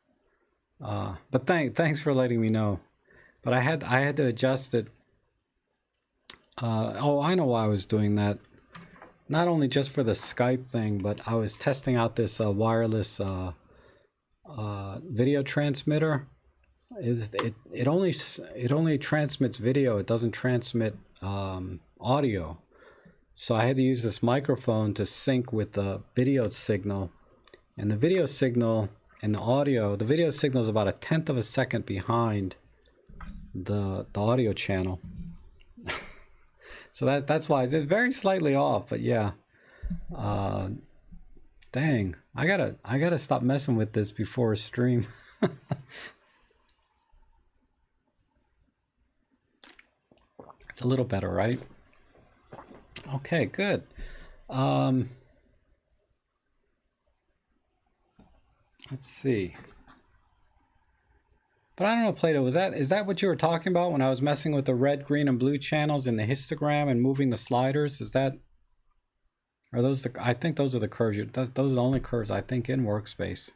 But thanks for letting me know. But I had to adjust it. Oh, I know why I was doing that. Not only just for the Skype thing, but I was testing out this wireless video transmitter, it only transmits video. It doesn't transmit audio. So I had to use this microphone to sync with the video signal, and the video signal and the video signal is about 1/10 of a second behind the audio channel. So that's why it's very slightly off, but yeah. Dang, I gotta stop messing with this before a stream. It's a little better, right? Okay, good. Let's see. But I don't know, Plato, is that what you were talking about when I was messing with the red, green, and blue channels in the histogram and moving the sliders? Are those I think those are the curves. Those are the only curves I think in Workspace.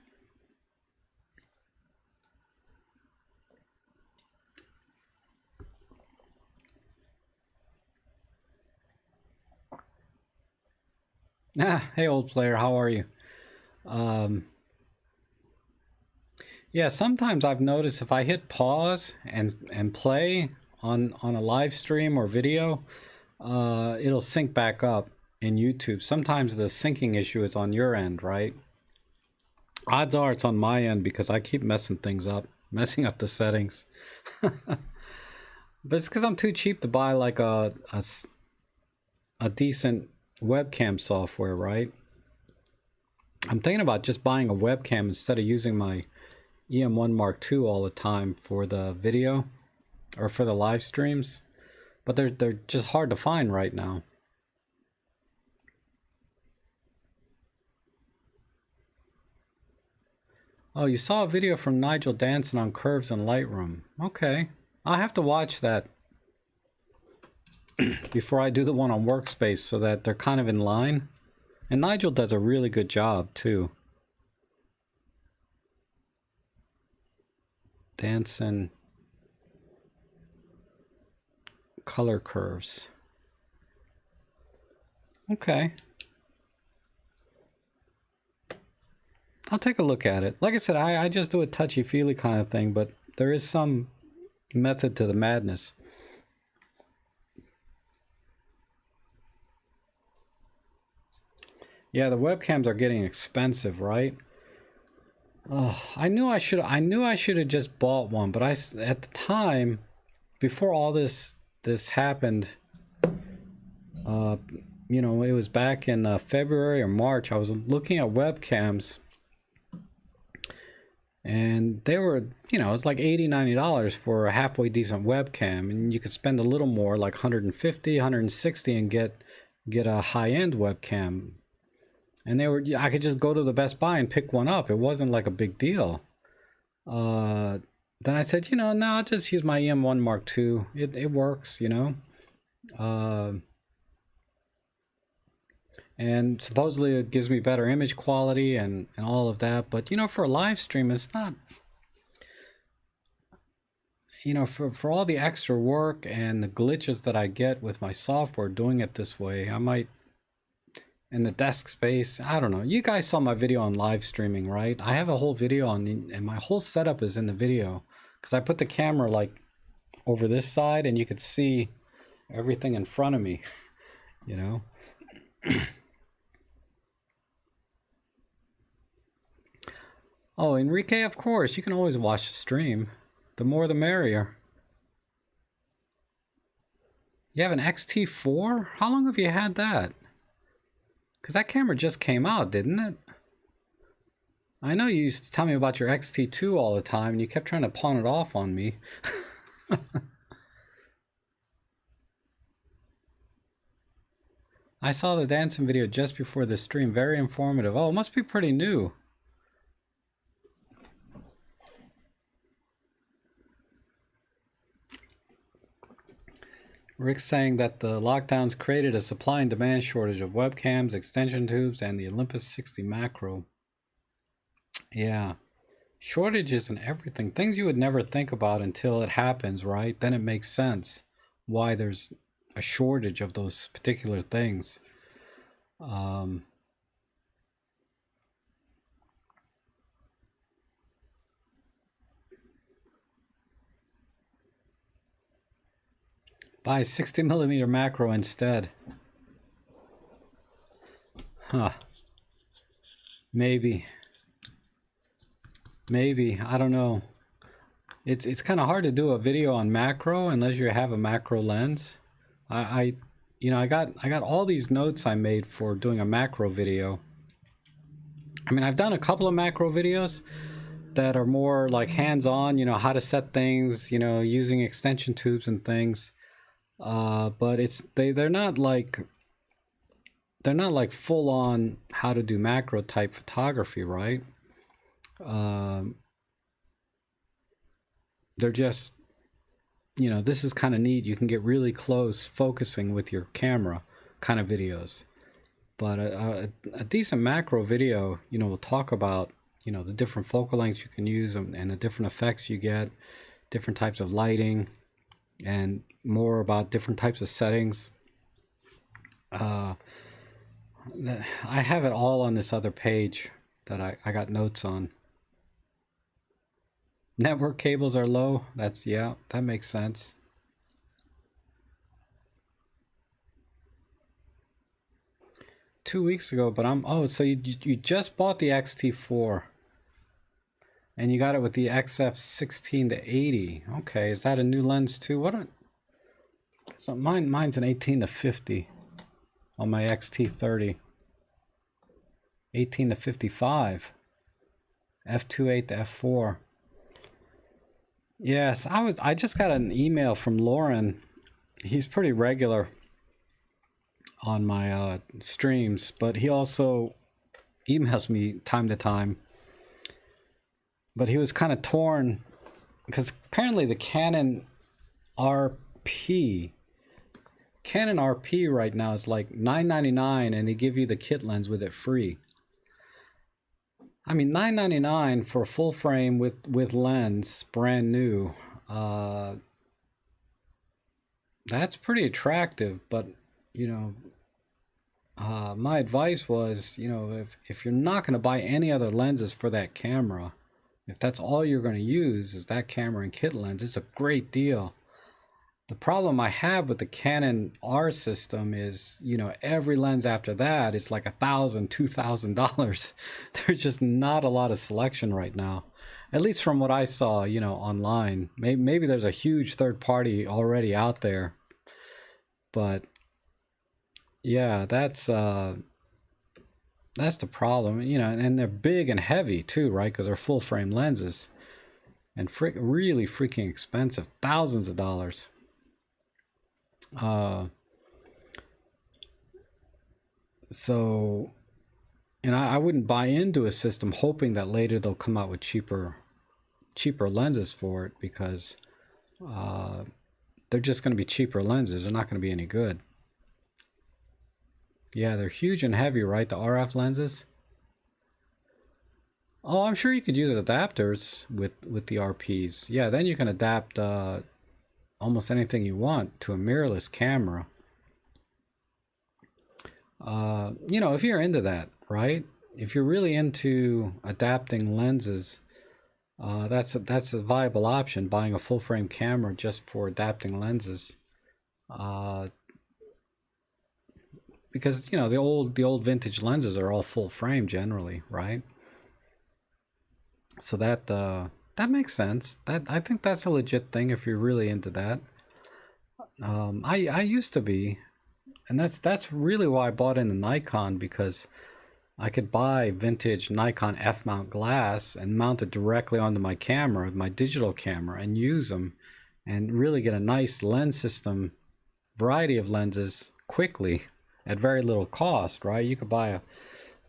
Hey, old player, how are you? Yeah, sometimes I've noticed if I hit pause and play on a live stream or video, it'll sync back up in YouTube. Sometimes the syncing issue is on your end, right? Odds are it's on my end because I keep messing things up, messing up the settings. But it's because I'm too cheap to buy like a decent webcam software, right? I'm thinking about just buying a webcam instead of using my EM1 Mark II all the time for the video or for the live streams, but they're just hard to find right now. Oh, you saw a video from Nigel dancing on curves in Lightroom. Okay, I'll have to watch that before I do the one on Workspace so that they're kind of in line. And Nigel does a really good job too. Dancing color curves. Okay. I'll take a look at it. Like I said, I just do a touchy-feely kind of thing, but there is some method to the madness. Yeah, the webcams are getting expensive, right? Oh, I knew I should have just bought one, but at the time, before all this happened, you know, it was back in February or March. I was looking at webcams, and they were, you know, it's like $80, $90 for a halfway decent webcam, and you could spend a little more, like 150, 160, and get a high-end webcam. And I could just go to the Best Buy and pick one up. It wasn't like a big deal. Then I said, you know, no, I'll just use my EM1 Mark II. It works, you know. And supposedly it gives me better image quality and all of that. But, you know, for a live stream, it's not, you know, for all the extra work and the glitches that I get with my software doing it this way, I might, in the desk space, I don't know. You guys saw my video on live streaming, right? I have a whole video on, and my whole setup is in the video because I put the camera like over this side and you could see everything in front of me, you know? Oh, Enrique, of course, you can always watch the stream. The more the merrier. You have an XT4? How long have you had that? Because that camera just came out, didn't it? I know you used to tell me about your XT2 all the time, and you kept trying to pawn it off on me. I saw the dancing video just before the stream. Very informative. Oh, it must be pretty new. Rick's saying that the lockdowns created a supply and demand shortage of webcams, extension tubes, and the Olympus 60 macro. Yeah. Shortages and everything. Things you would never think about until it happens, right? Then it makes sense why there's a shortage of those particular things. Buy a 60mm macro instead. Huh. Maybe. Maybe. I don't know. It's kind of hard to do a video on macro unless you have a macro lens. I got all these notes I made for doing a macro video. I mean, I've done a couple of macro videos that are more like hands-on, you know, how to set things, you know, using extension tubes and things. But they're not like full on how to do macro type photography, right? They're just, you know, this is kind of neat. You can get really close focusing with your camera kind of videos. But a decent macro video, you know, will talk about, you know, the different focal lengths you can use and the different effects you get, different types of lighting, and more about different types of settings. I have it all on this other page that I got notes on. Network cables are low. That's, yeah, that makes sense. Two weeks ago, but oh, so you just bought the XT4 and you got it with the XF16 to 80. Okay, is that a new lens too? So mine's an 18 to 50 on my XT30. 18 to 55. F2.8 to F4. Yes, I just got an email from Lauren. He's pretty regular on my streams, but he also emails me time to time. But he was kind of torn because apparently the Canon RP right now is like $9.99 and they give you the kit lens with it free. I mean, $9.99 for a full frame with lens, brand new. That's pretty attractive, but you know, my advice was, you know, if you're not going to buy any other lenses for that camera, if that's all you're going to use is that camera and kit lens, it's a great deal. The problem I have with the Canon R system is, you know, every lens after that is like $1,000, $2,000. There's just not a lot of selection right now, at least from what I saw, you know, online. Maybe there's a huge third party already out there, but yeah, that's the problem, you know. And they're big and heavy too, right? Because they're full frame lenses, and really freaking expensive, thousands of dollars. So, and I wouldn't buy into a system hoping that later they'll come out with cheaper lenses for it, because they're just going to be cheaper lenses. They're not going to be any good. Yeah, they're huge and heavy, right? The RF lenses. Oh, I'm sure you could use adapters with the RPs. Yeah, then you can adapt almost anything you want to a mirrorless camera. You know, if you're into that, right? If you're really into adapting lenses, that's a viable option, buying a full frame camera just for adapting lenses. Because, you know, the old vintage lenses are all full frame generally, right? So that makes sense. I think that's a legit thing if you're really into that. I used to be, and that's really why I bought into Nikon, because I could buy vintage Nikon F-mount glass and mount it directly onto my camera, my digital camera, and use them and really get a nice lens system, variety of lenses quickly at very little cost, right? You could buy a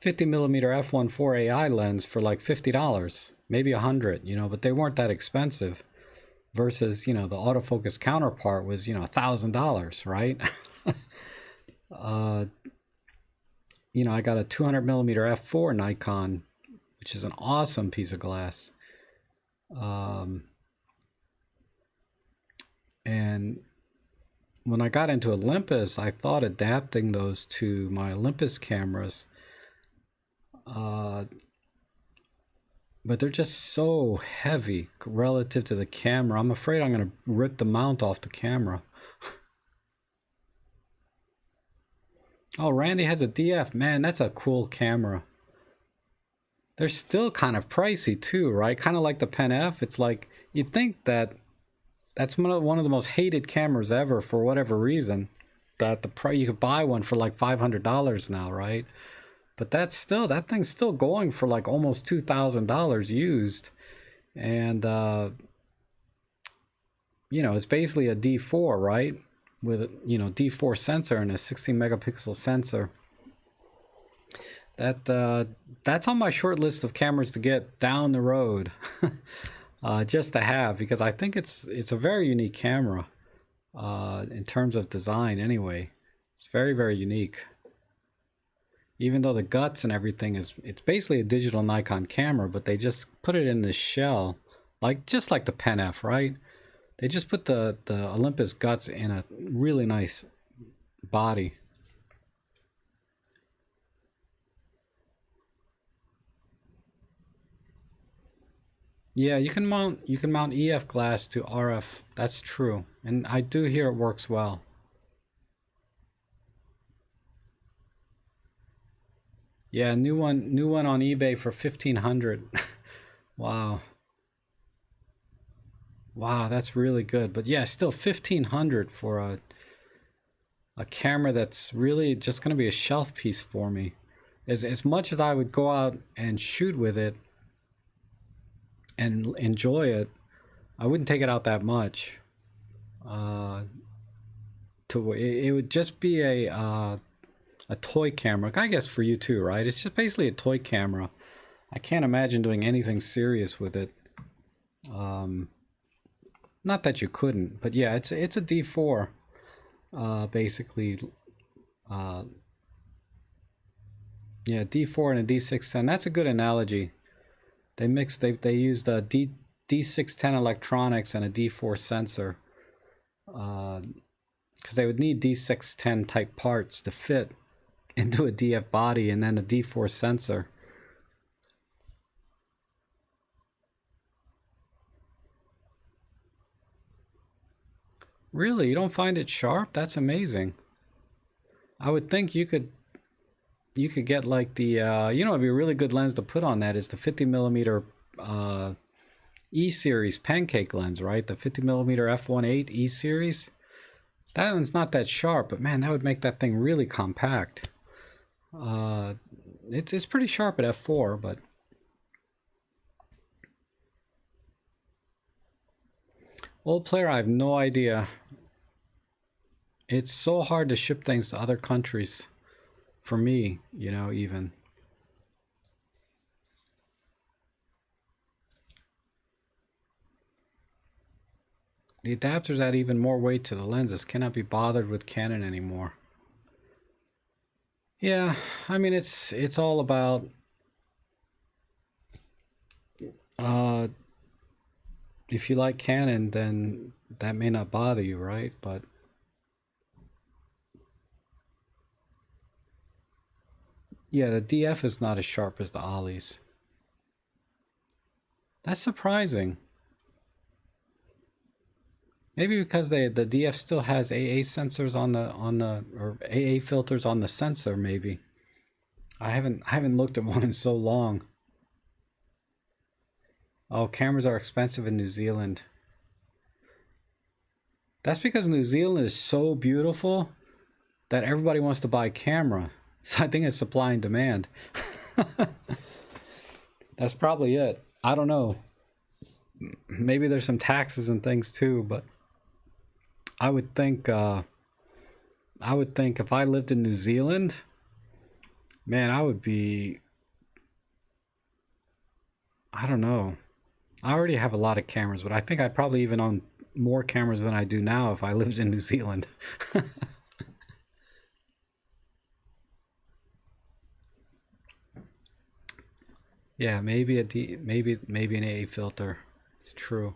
50mm f1.4 AI lens for like $50, maybe $100, you know, but they weren't that expensive. Versus, you know, the autofocus counterpart was, you know, $1,000, right? You know, I got a 200mm f4 Nikon, which is an awesome piece of glass. And when I got into Olympus, I thought adapting those to my Olympus cameras, but they're just so heavy relative to the camera. I'm afraid I'm going to rip the mount off the camera. Oh, Randy has a DF. Man, that's a cool camera. They're still kind of pricey too, right? Kind of like the Pen F. It's like you'd think that that's one of the most hated cameras ever for whatever reason. That the price you could buy one for like $500 now, right? But that's still that thing's still going for like almost $2,000 used, and you know it's basically a D4, right? With D4 sensor and a 16 megapixel sensor. That's on my short list of cameras to get down the road, just to have, because I think it's a very unique camera in terms of design. Anyway, it's very, very unique. Even though the guts and everything it's basically a digital Nikon camera, but they just put it in this shell, just like the Pen F, right? They just put the Olympus guts in a really nice body. Yeah, you can mount EF glass to RF. That's true, and I do hear it works well. Yeah, new one on eBay for 1,500. Wow. Wow, that's really good. But yeah, still 1,500 for a camera that's really just going to be a shelf piece for me. As much as I would go out and shoot with it and enjoy it, I wouldn't take it out that much. Uh, it would just be a toy camera. I guess for you too, right? It's just basically a toy camera. I can't imagine doing anything serious with it. Not that you couldn't, but yeah, it's a D4, basically. Uh, yeah, D4 and a D610. That's a good analogy. They used a D610 electronics and a D4 sensor, because they would need D610 type parts to fit into a DF body and then a D4 sensor. Really, you don't find it sharp? That's amazing. I would think you could get like the it'd be a really good lens to put on that is the 50 millimeter E series pancake lens, right? The 50 millimeter f1.8 E series. That one's not that sharp, but man, that would make that thing really compact. It's pretty sharp at f4, but old player, I have no idea. It's so hard to ship things to other countries for me, even. The adapters add even more weight to the lenses. Cannot be bothered with Canon anymore. Yeah, I mean it's all about if you like Canon, then that may not bother you, right? But yeah, the DF is not as sharp as the Ollies. That's surprising. Maybe because the DF still has AA sensors on the or AA filters on the sensor. Maybe I haven't looked at one in so long. Oh, cameras are expensive in New Zealand. That's because New Zealand is so beautiful that everybody wants to buy a camera. So I think it's supply and demand. That's probably it. I don't know. Maybe there's some taxes and things too, but I would think if I lived in New Zealand, man, I don't know. I already have a lot of cameras, but I think I'd probably even own more cameras than I do now if I lived in New Zealand. Yeah, maybe maybe an AA filter. It's true.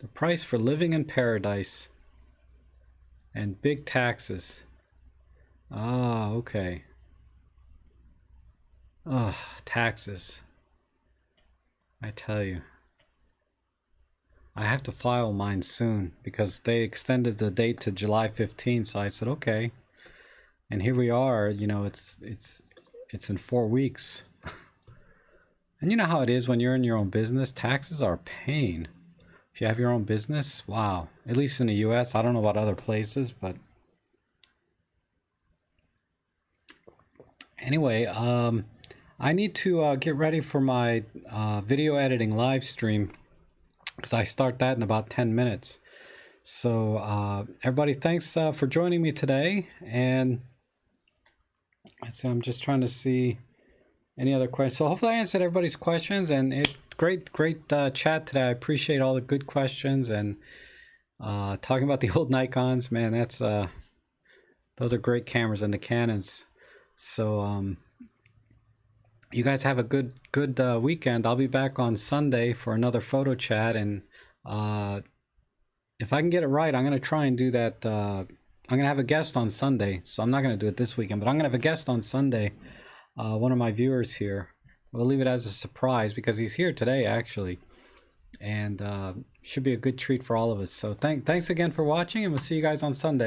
The price for living in paradise and big taxes. Ah, okay. Taxes. I tell you. I have to file mine soon because they extended the date to July 15th. So I said, okay. And here we are, you know, it's in 4 weeks. And you know how it is when you're in your own business, taxes are a pain. If you have your own business, wow. At least in the US, I don't know about other places, but anyway, I need to get ready for my video editing live stream because I start that in about 10 minutes. So everybody, thanks for joining me today. And so I'm just trying to see any other questions. So hopefully I answered everybody's questions, and great chat today. I appreciate all the good questions, and talking about the old Nikons, man, that's those are great cameras, and the Canons. So you guys have a good weekend. I'll be back on Sunday for another photo chat, and if I can get it right, I'm gonna try and do that. I'm gonna have a guest on Sunday, so I'm not gonna do it this weekend, but I'm gonna have a guest on Sunday. One of my viewers here. We'll leave it as a surprise because he's here today, actually, and should be a good treat for all of us. So thanks again for watching, and we'll see you guys on Sunday.